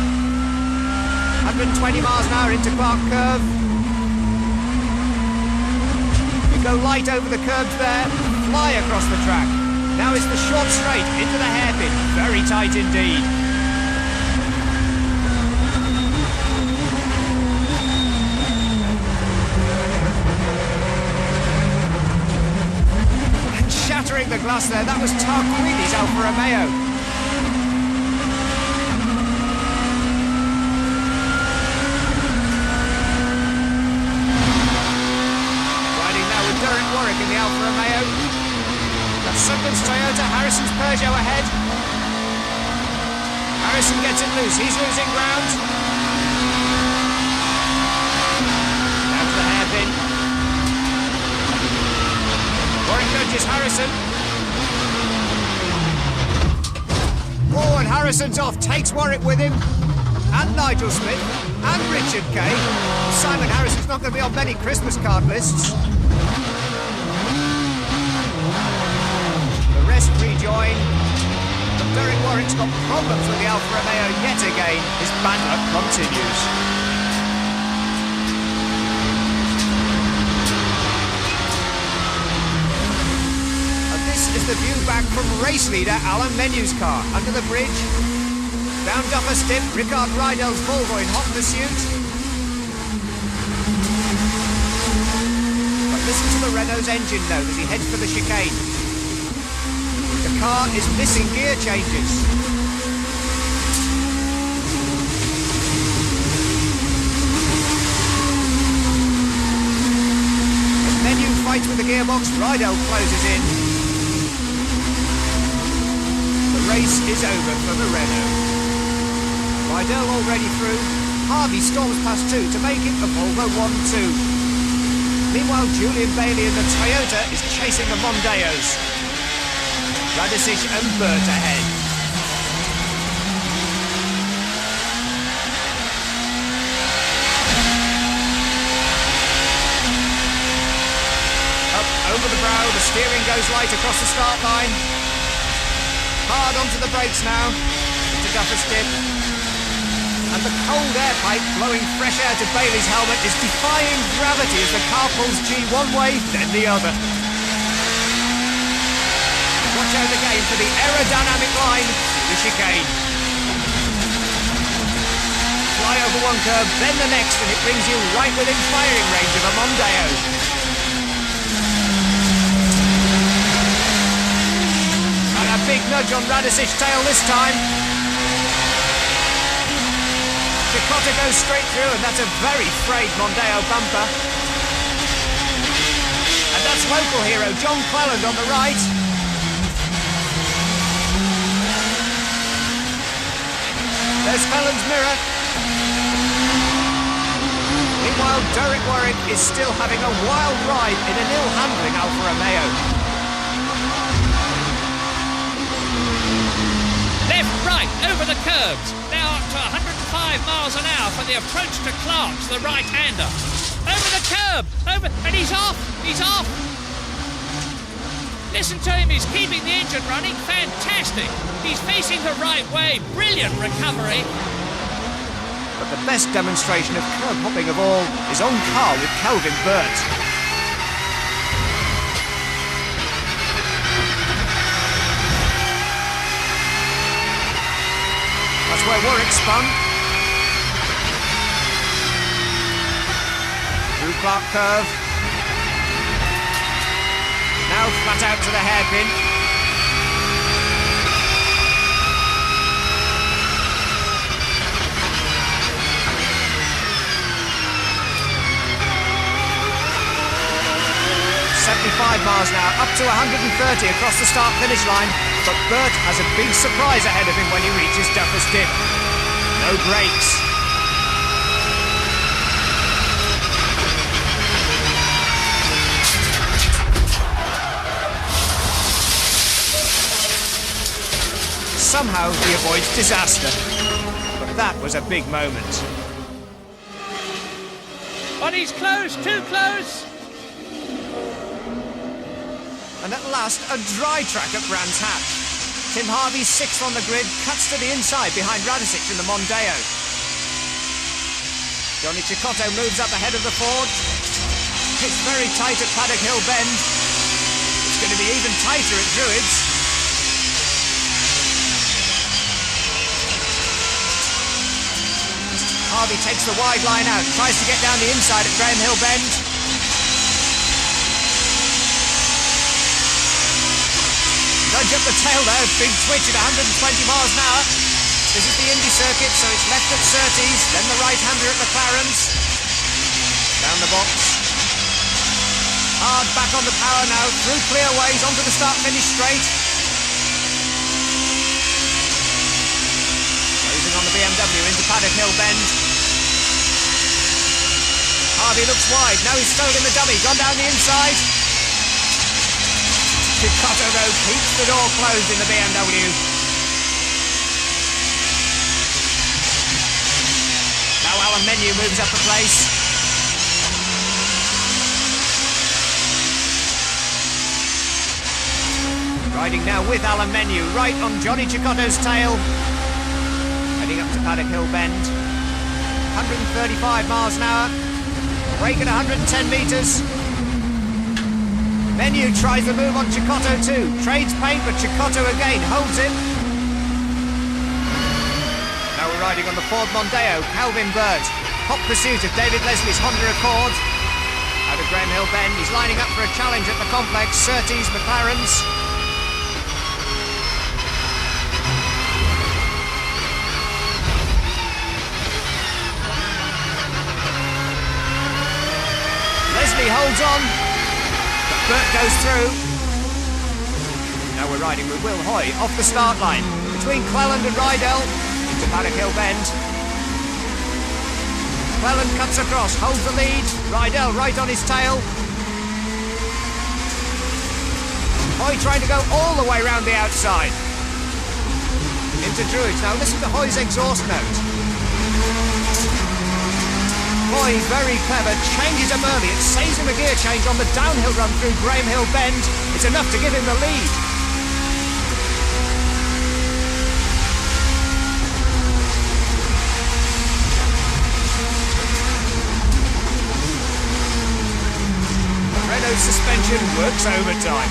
120 miles an hour into Clark Curve. You go light over the curbs there, fly across the track. Now it's the short straight into the hairpin, very tight indeed. Shattering the glass there, that was Tarquini's Alfa Romeo. Riding now with Derek Warwick in the Alfa Romeo. Got Sutton's Toyota, Harrison's Peugeot ahead. Harrison gets it loose, he's losing ground. Down to the hairpin. Warwick nudges Harrison. Oh, and Harrison's off, takes Warwick with him. and Nigel Smith and Richard Kay. Simon Harrison's not going to be on many Christmas card lists. The rest rejoin. But Derek Warwick's got problems with the Alfa Romeo yet again. His bad luck continues. Is the view back from race leader Alan Menu's car. Under the bridge, down Duffer Stip, Rickard Rydell's Volvo in hot pursuit. But listen to the Renault's engine note as he heads for the chicane. The car is missing gear changes. As Menu fights with the gearbox, Rydell closes in. The race is over for the Renault. Rydell already through. Harvey storms past two to make it a Volvo 1-2. Meanwhile, Julian Bailey in the Toyota is chasing the Mondeos. Radicic and Burt ahead. Up over the brow, the steering goes light across the start line. Hard onto the brakes now, into Duffer Stip. And the cold air pipe blowing fresh air to Bailey's helmet is defying gravity as the car pulls G one way, then the other. Watch out again for the aerodynamic line, the chicane. Fly over one curve, then the next, and it brings you right within firing range of a Mondeo. A big nudge on Radicic's tail this time. Cecotto goes straight through, and that's a very frayed Mondeo bumper. And that's local hero John Cleland on the right. There's Cleland's mirror. Meanwhile, Derek Warwick is still having a wild ride in an ill-handling Alfa Romeo. Left, right, over the curbs. Now up to 105 miles an hour for the approach to Clark's, the right-hander. Over the curb, over, and he's off, he's off. Listen to him, he's keeping the engine running, fantastic. He's facing the right way, brilliant recovery. But the best demonstration of curb hopping of all is on car with Kelvin Burt. That's where Warwick spun. Through Clark curve. Now flat out to the hairpin. Miles now, up to 130 across the start-finish line, but Burt has a big surprise ahead of him when he reaches Duffer Stip. No brakes. Somehow he avoids disaster, but that was a big moment. But he's close, too close. And at last, a dry track at Brands Hatch. Tim Harvey, sixth on the grid, cuts to the inside behind Radicic in the Mondeo. Johnny Cecotto moves up ahead of the Ford. It's very tight at Paddock Hill Bend. It's going to be even tighter at Druids. Harvey takes the wide line out, tries to get down the inside at Graham Hill Bend. Nudge up the tail there, big twitch at 120 miles an hour. This is the Indy circuit, so it's left at Surtees, then the right-hander at McLaren's. Down the box. Hard back on the power now, through clear ways, onto the start-finish straight. Closing on the BMW into Paddock Hill Bend. Harvey looks wide, now he's stolen the dummy, gone down the inside. Cecotto though keeps the door closed in the BMW. Menu moves up a place. Riding now with Menu, right on Johnny Cicotto's tail. Heading up to Paddock Hill Bend. 135 miles an hour. Brake at 110 metres. Menu tries the move on Cicotto too. Trades paint, but Cicotto again holds it. Now we're riding on the Ford Mondeo, Calvin Bird. Hot pursuit of David Leslie's Honda Accord. Out of Graham Hill Bend, he's lining up for a challenge at the complex. Surtees, McLaren's. Leslie holds on, but Burt goes through. Now we're riding with Will Hoy off the start line, between Cleland and Rydell, into Paddock Hill Bend. Cleland cuts across, holds the lead, Rydell right on his tail. Hoy trying to go all the way round the outside. Into Druids, now listen to Hoy's exhaust note. Hoy, very clever, changes up early. It saves him a gear change on the downhill run through Graham Hill Bend. It's enough to give him the lead. Renault's suspension works overtime.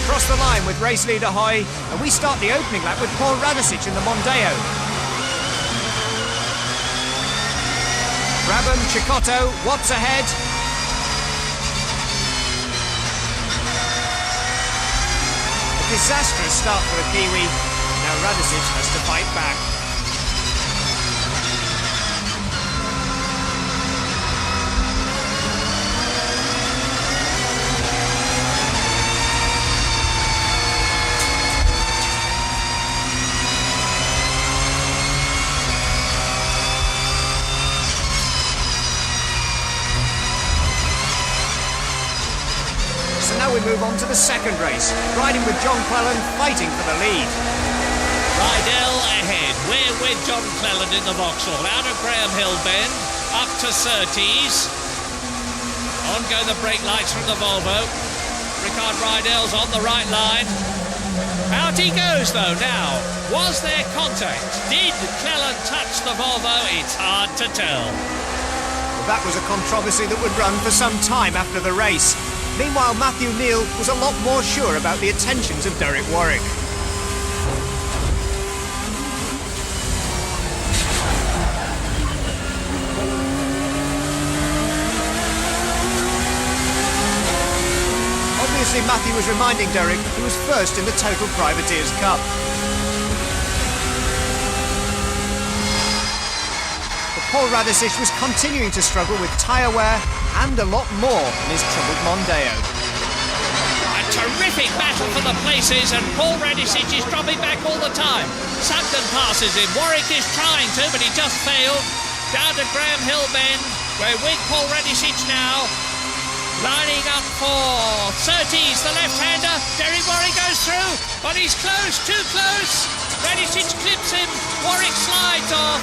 Across the line with race leader Hoy, and we start the opening lap with Paul Radicic in the Mondeo. Brabham, Cicotto, Watts ahead. A disastrous start for the Kiwi. Now Radicic has to fight back. Now we move on to the second race, riding with John Cleland, fighting for the lead. Rydell ahead. We're with John Cleland in the Vauxhall. Out of Graham Hill Bend, up to Surtees. On go the brake lights from the Volvo. Rickard Rydell's on the right line. Out he goes though now. Was there contact? Did Cleland touch the Volvo? It's hard to tell. Well, that was a controversy that would run for some time after the race. Meanwhile, Matthew Neal was a lot more sure about the attentions of Derek Warwick. Obviously, Matthew was reminding Derek he was first in the Total Privateers Cup. But Paul Radicic was continuing to struggle with tyre wear and a lot more in his troubled Mondeo. A terrific battle for the places, and Paul Radicic is dropping back all the time. Sugden passes him. Warwick is trying to, but he just failed. Down to Graham Hill Bend. We're with Paul Radicic now. Lining up for Surtees, the left-hander. Derek Warwick goes through, but he's close, too close. Radicic clips him. Warwick slides off.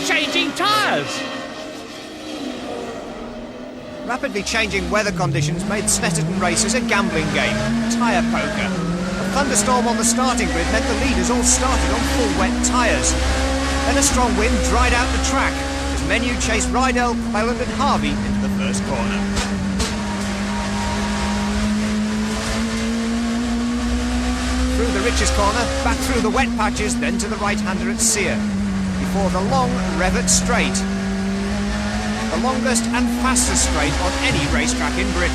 Changing tyres. Rapidly changing weather conditions made Snetterton races a gambling game, tyre poker. A thunderstorm on the starting grid meant the leaders all started on full wet tyres. Then a strong wind dried out the track as Menu chased Rydell, Cleland and Harvey into the first corner. Through the richest corner, back through the wet patches, then to the right-hander at Sear. Before the long Revet Straight. The longest and fastest straight on any racetrack in Britain.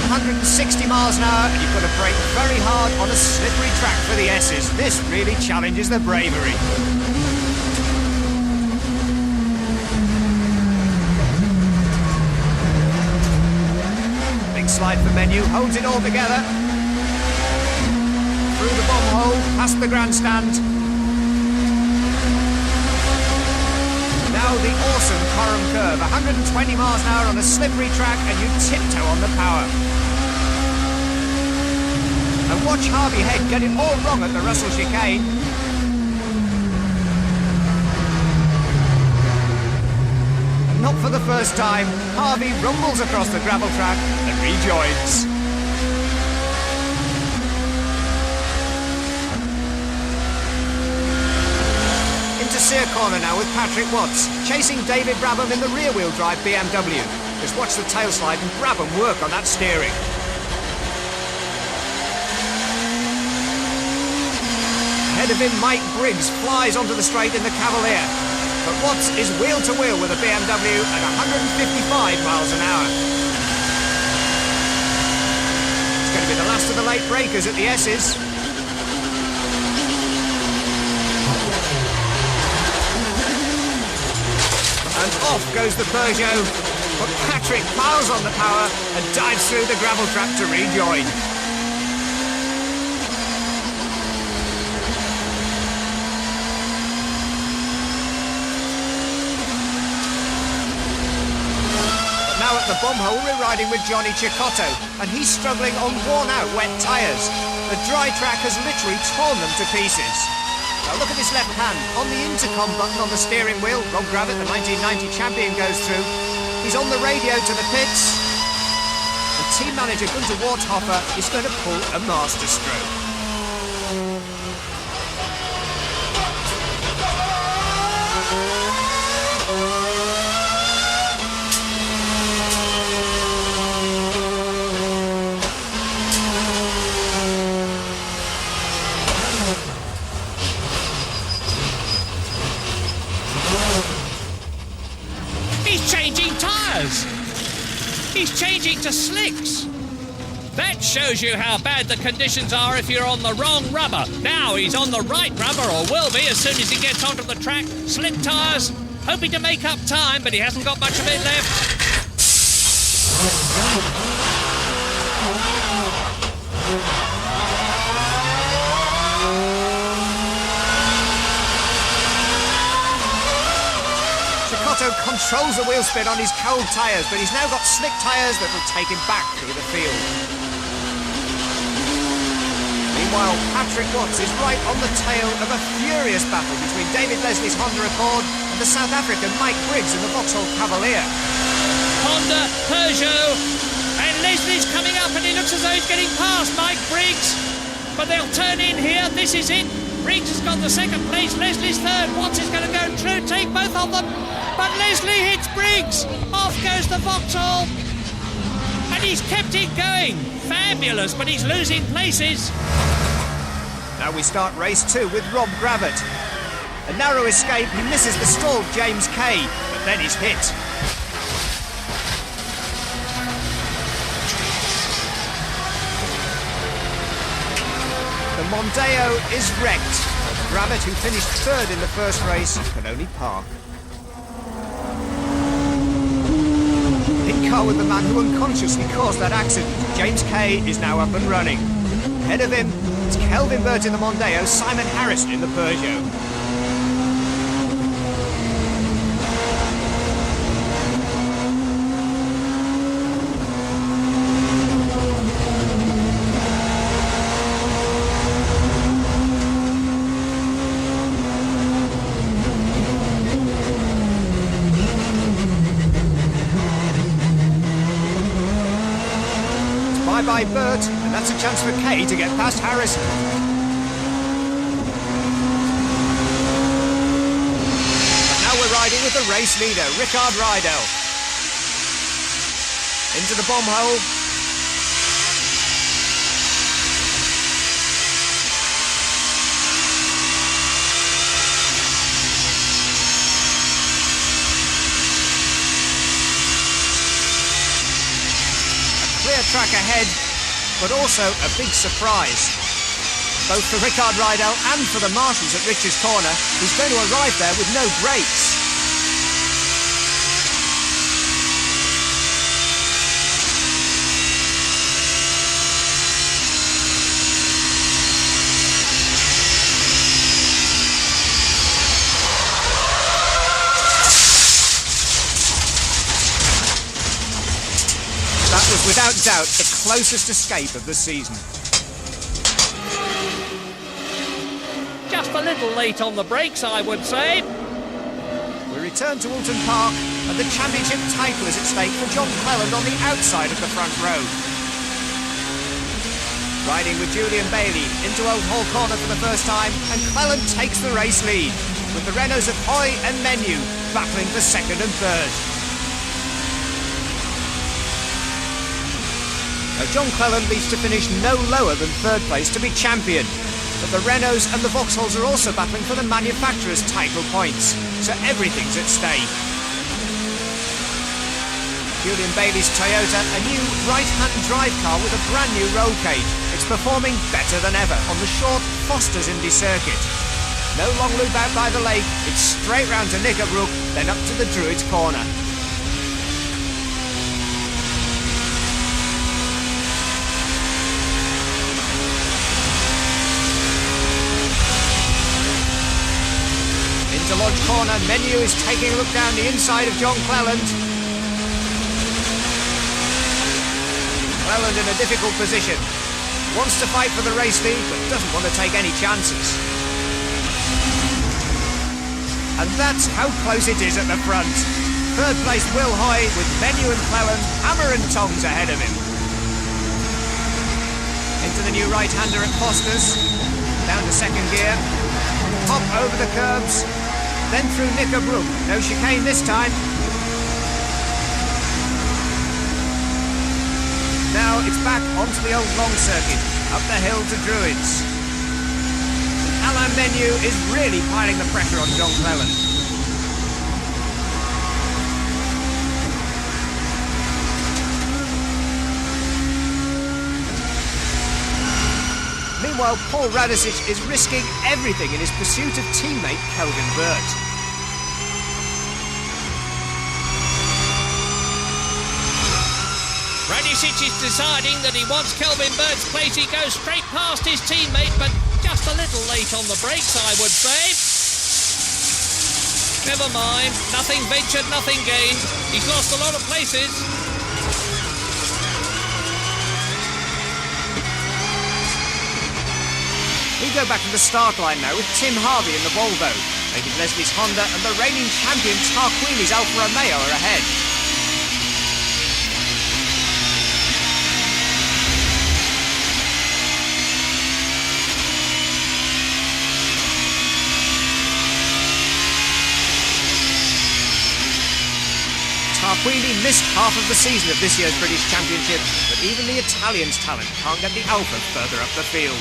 ...160 miles an hour, and you've got to brake very hard on a slippery track for the S's. This really challenges the bravery. side for menu, holds it all together. Through the bomb hole, past the grandstand. Now the awesome Coram curve, 120 miles an hour on a slippery track, and you tiptoe on the power. And watch Harvey Head get it all wrong at the Russell chicane. And not for the first time, Harvey rumbles across the gravel track and rejoins. Sear corner now with Patrick Watts, chasing David Brabham in the rear-wheel drive BMW. Just watch the tail slide and Brabham work on that steering. Ahead of him, Mike Briggs flies onto the straight in the Cavalier. But Watts is wheel-to-wheel with a BMW at 155 miles an hour. It's going to be the last of the late breakers at the S's. And off goes the Peugeot, but Patrick piles on the power and dives through the gravel trap to rejoin. But now at the bomb hole we're riding with Johnny Cicotto, and he's struggling on worn-out wet tyres. The dry track has literally torn them to pieces. Now look at this left hand. On the intercom button on the steering wheel, Rob Gravitt, the 1990 champion, goes through. He's on the radio to the pits. And team manager Gunter Warthofer is going to pull a masterstroke. He's changing to slicks. That shows you how bad the conditions are if you're on the wrong rubber. Now he's on the right rubber, or will be as soon as he gets onto the track. Slick tyres, hoping to make up time, but he hasn't got much of it left. Controls the wheel spin on his cold tyres, but he's now got slick tyres that will take him back through the field. Meanwhile, Patrick Watts is right on the tail of a furious battle between David Leslie's Honda Accord and the South African Mike Briggs in the Vauxhall Cavalier. Honda, Peugeot, and Leslie's coming up, and he looks as though he's getting past Mike Briggs. But they'll turn in here. This is it. Briggs has got the second place. Leslie's third. Watts is going to go through, take both of them. But Leslie hits Briggs. Off goes the Vauxhall. And he's kept it going. Fabulous, but he's losing places. Now we start race 2 with Rob Gravitt. A narrow escape, he misses the stalled James Kay, but then he's hit. The Mondeo is wrecked. Gravitt, who finished third in the first race, can only park. In car with the man who unconsciously caused that accident, James Kay is now up and running. Ahead of him, it's Kelvin Burt in the Mondeo, Simon Harrison in the Peugeot. By Burt, and that's a chance for Kay to get past Harrison. And now we're riding with the race leader, Rickard Rydell. Into the bomb hole. Track ahead, but also a big surprise. Both for Rickard Rydell and for the marshals at Rich's Corner, who's going to arrive there with no brakes. without doubt the closest escape of the season. Just a little late on the brakes, I would say. We return to Alton Park, and the championship title is at stake for John Cleland on the outside of the front row. Riding with Julian Bailey into Old Hall Corner for the first time, and Cleland takes the race lead, with the Renaults of Hoy and Menu battling for second and third. Now John Cleland needs to finish no lower than third place to be champion, but the Renaults and the Vauxhalls are also battling for the manufacturer's title points, so everything's at stake. Julian Bailey's Toyota, a new right-hand drive car with a brand new roll cage. It's performing better than ever on the short Foster's Indy circuit. No long loop out by the lake, it's straight round to Knickerbrook, then up to the Druids Corner. Into Lodge Corner, Menu is taking a look down the inside of John Cleland. Cleland in a difficult position. Wants to fight for the race lead, but doesn't want to take any chances. And that's how close it is at the front. Third place Will Hoy with Menu and Cleland hammer and tongs ahead of him. Into the new right-hander at Foster's. Down to second gear. Hop over the curbs. Then through Knickerbrook. No chicane this time. Now it's back onto the old long circuit, up the hill to Druids. And Alain Menu is really piling the pressure on John Cleland. Meanwhile, Paul Radicic is risking everything in his pursuit of teammate Kelvin Burt. Radicic is deciding that he wants Kelvin Burt's place. He goes straight past his teammate, but just a little late on the brakes, I would say. Never mind, nothing ventured, nothing gained. He's lost a lot of places. We go back to the start line now with Tim Harvey in the Volvo. David Leslie's Honda and the reigning champion Tarquini's Alfa Romeo are ahead. Tarquini missed half of the season of this year's British Championship, but even the Italian's talent can't get the Alfa further up the field.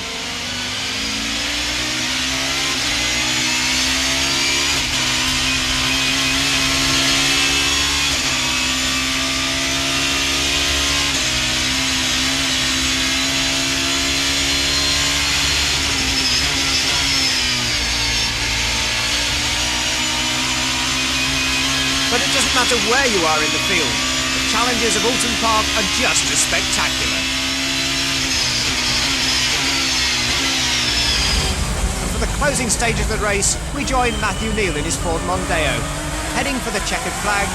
But it doesn't matter where you are in the field. The challenges of Alton Park are just as spectacular. And for the closing stages of the race, we join Matthew Neal in his Ford Mondeo, heading for the checkered flag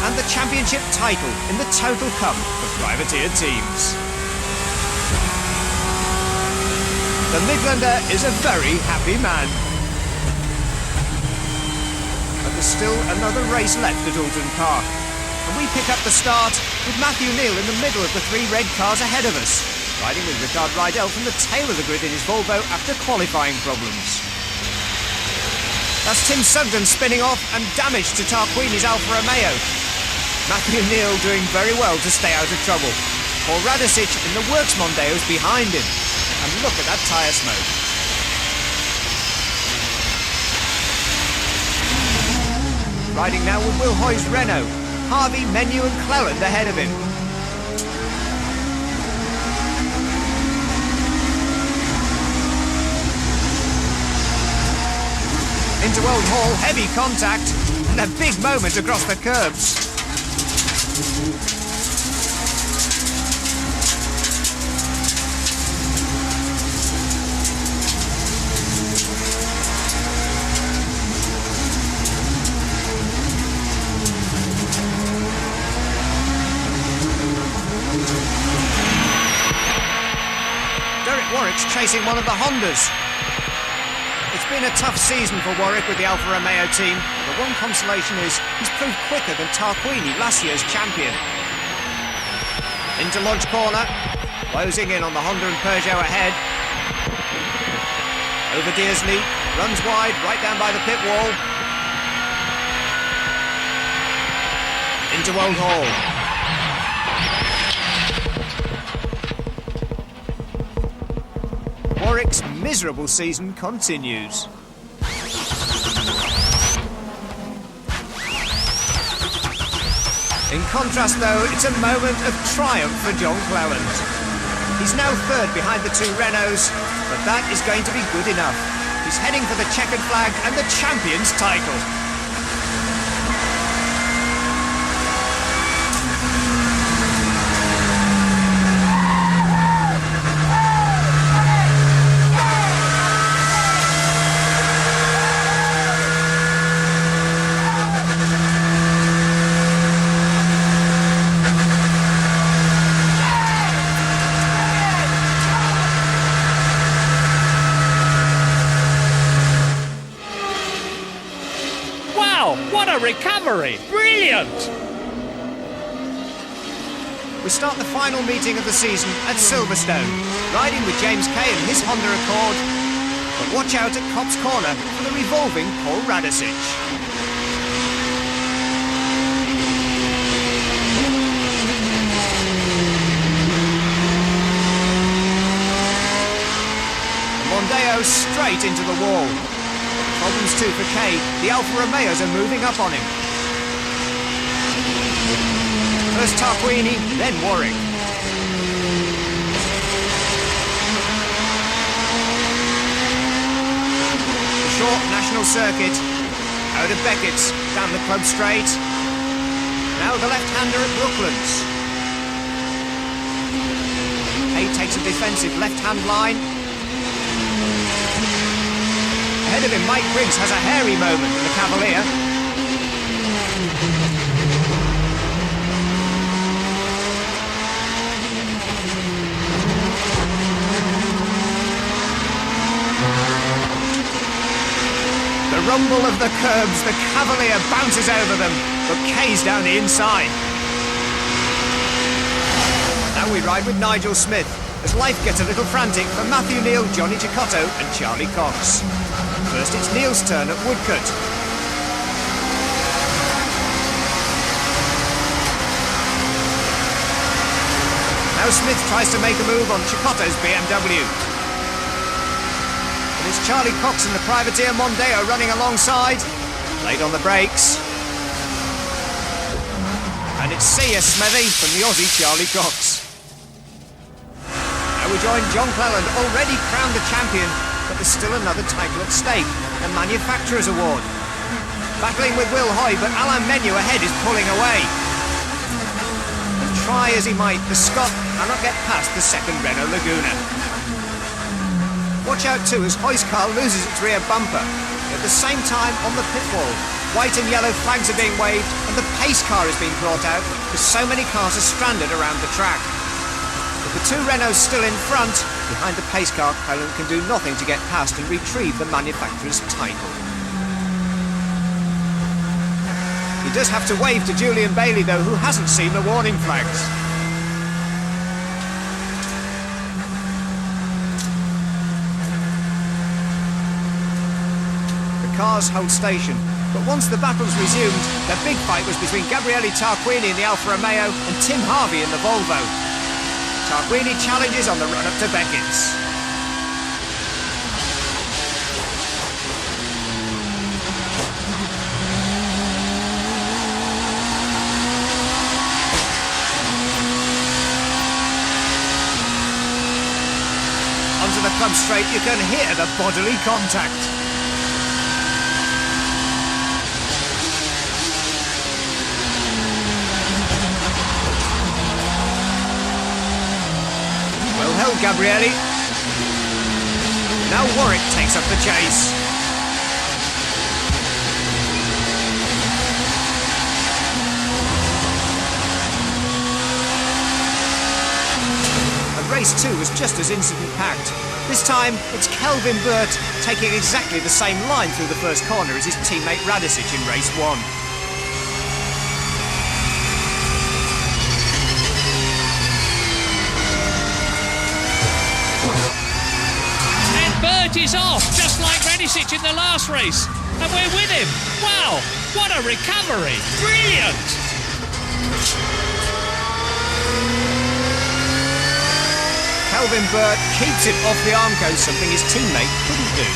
and the championship title in the Total Cup for privateer teams. The Midlander is a very happy man. There's still another race left at Alton Park, and we pick up the start with Matthew Neal in the middle of the three red cars ahead of us, riding with Richard Rydell from the tail of the grid in his Volvo after qualifying problems. That's Tim Sugden spinning off and damage to Tarquini's Alfa Romeo. Matthew Neal doing very well to stay out of trouble. Paul Radicic in the Works Mondeos behind him, and look at that tyre smoke. Riding now with Will Hoy's Renault, Harvey, Menu and Cleland ahead of him. Into Old Hall, heavy contact, and a big moment across the curbs. Warwick's chasing one of the Hondas. It's been a tough season for Warwick with the Alfa Romeo team. The one consolation is he's proved quicker than Tarquini, last year's champion. Into launch corner, closing in on the Honda and Peugeot ahead. Over Dearsley, runs wide, right down by the pit wall. Into Old Hall. Warwick's miserable season continues. In contrast, though, it's a moment of triumph for John Cleland. He's now third behind the two Renaults, but that is going to be good enough. He's heading for the checkered flag and the champion's title. What a recovery! Brilliant! We start the final meeting of the season at Silverstone, riding with James Kay and his Honda Accord. But watch out at Copse Corner for the revolving Paul Radicic. Mondeo straight into the wall. Problems too for Kay. The Alfa Romeos are moving up on him. First Tarquini, then Warwick. The short national circuit. Out of Beckett's, down the club straight. Now the left-hander at Brooklands. Kay takes a defensive left-hand line. Ahead of him, Mike Briggs has a hairy moment in the Cavalier. The rumble of the curbs, the Cavalier bounces over them, but Kay's down the inside. Now we ride with Nigel Smith, as life gets a little frantic for Matthew Neal, Johnny Cicotto and Charlie Cox. First it's Neil's turn at Woodcut. Now Smith tries to make a move on Cicotto's BMW. And it's Charlie Cox and the privateer Mondeo running alongside. Late on the brakes. And it's See Ya Smithy from the Aussie Charlie Cox. Now we join John Cleland, already crowned the champion, but there's still another title at stake, the Manufacturers Award. Battling with Will Hoy, but Alain Menu ahead is pulling away. And try as he might, the Scot cannot get past the second Renault Laguna. Watch out too as Hoy's car loses its rear bumper. At the same time, on the pit wall, white and yellow flags are being waved and the pace car is being brought out because so many cars are stranded around the track. With the two Renaults still in front, behind the pace car, Cleland can do nothing to get past and retrieve the manufacturer's title. He does have to wave to Julian Bailey though, who hasn't seen the warning flags. The cars hold station, but once the battle's resumed, the big fight was between Gabriele Tarquini in the Alfa Romeo and Tim Harvey in the Volvo. Tarquini challenges on the run-up to Beckett's. Onto the club straight, you can hear the bodily contact. Well held, Gabriele. Now Warwick takes up the chase. And race 2 was just as incident-packed. This time, it's Kelvin Burt taking exactly the same line through the first corner as his teammate Radisic in race 1. And Burt is off, just like Radisic in the last race. And we're with him. Wow, what a recovery. Brilliant. Kelvin Burt keeps it off the Armco, something his teammate couldn't do.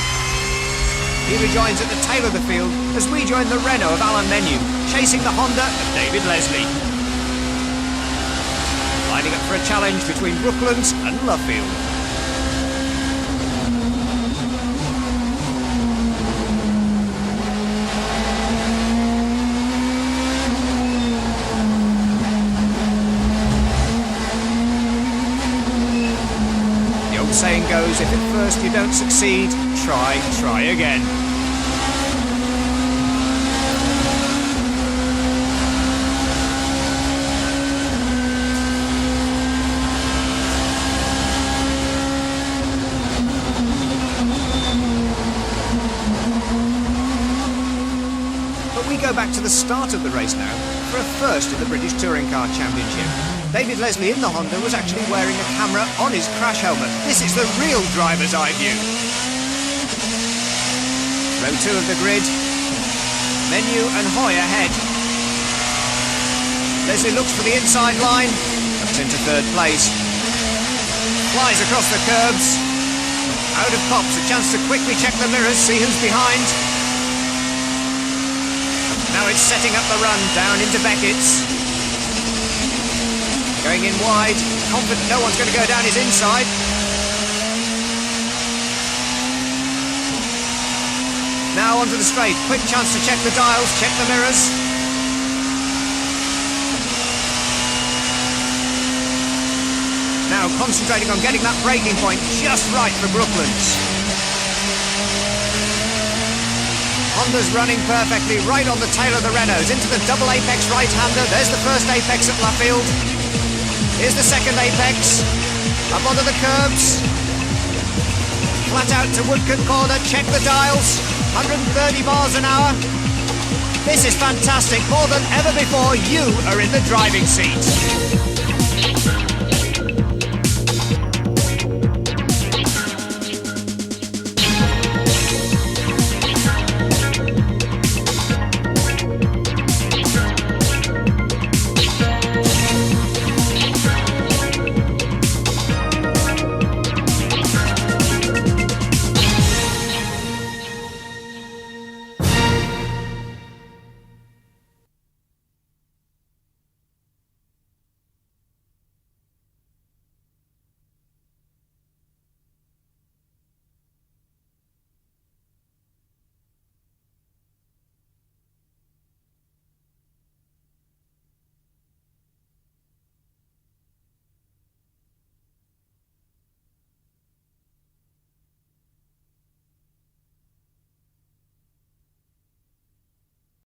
He rejoins at the tail of the field as we join the Renault of Alan Menu, chasing the Honda of David Leslie. Lining up for a challenge between Brooklands and Luffield. Saying goes, if at first you don't succeed, try again. But we go back to the start of the race now for a first in the British Touring Car Championship. David Leslie in the Honda was actually wearing a camera on his crash helmet. This is the real driver's eye view. Row 2 of the grid. Menu and Hoy ahead. Leslie looks for the inside line. Comes into 3rd place. Flies across the curbs. Out of pops, a chance to quickly check the mirrors, see who's behind. Now it's setting up the run down into Beckett's. Going in wide, confident no one's going to go down his inside. Now onto the straight, quick chance to check the dials, check the mirrors. Now concentrating on getting that braking point just right for Brooklands. Honda's running perfectly, right on the tail of the Renaults, into the double apex right-hander. There's the first apex at Luffield. Here's the second apex. Up onto the curbs. Flat out to Woodcote corner. Check the dials. 130 miles an hour. This is fantastic. More than ever before, you are in the driving seat.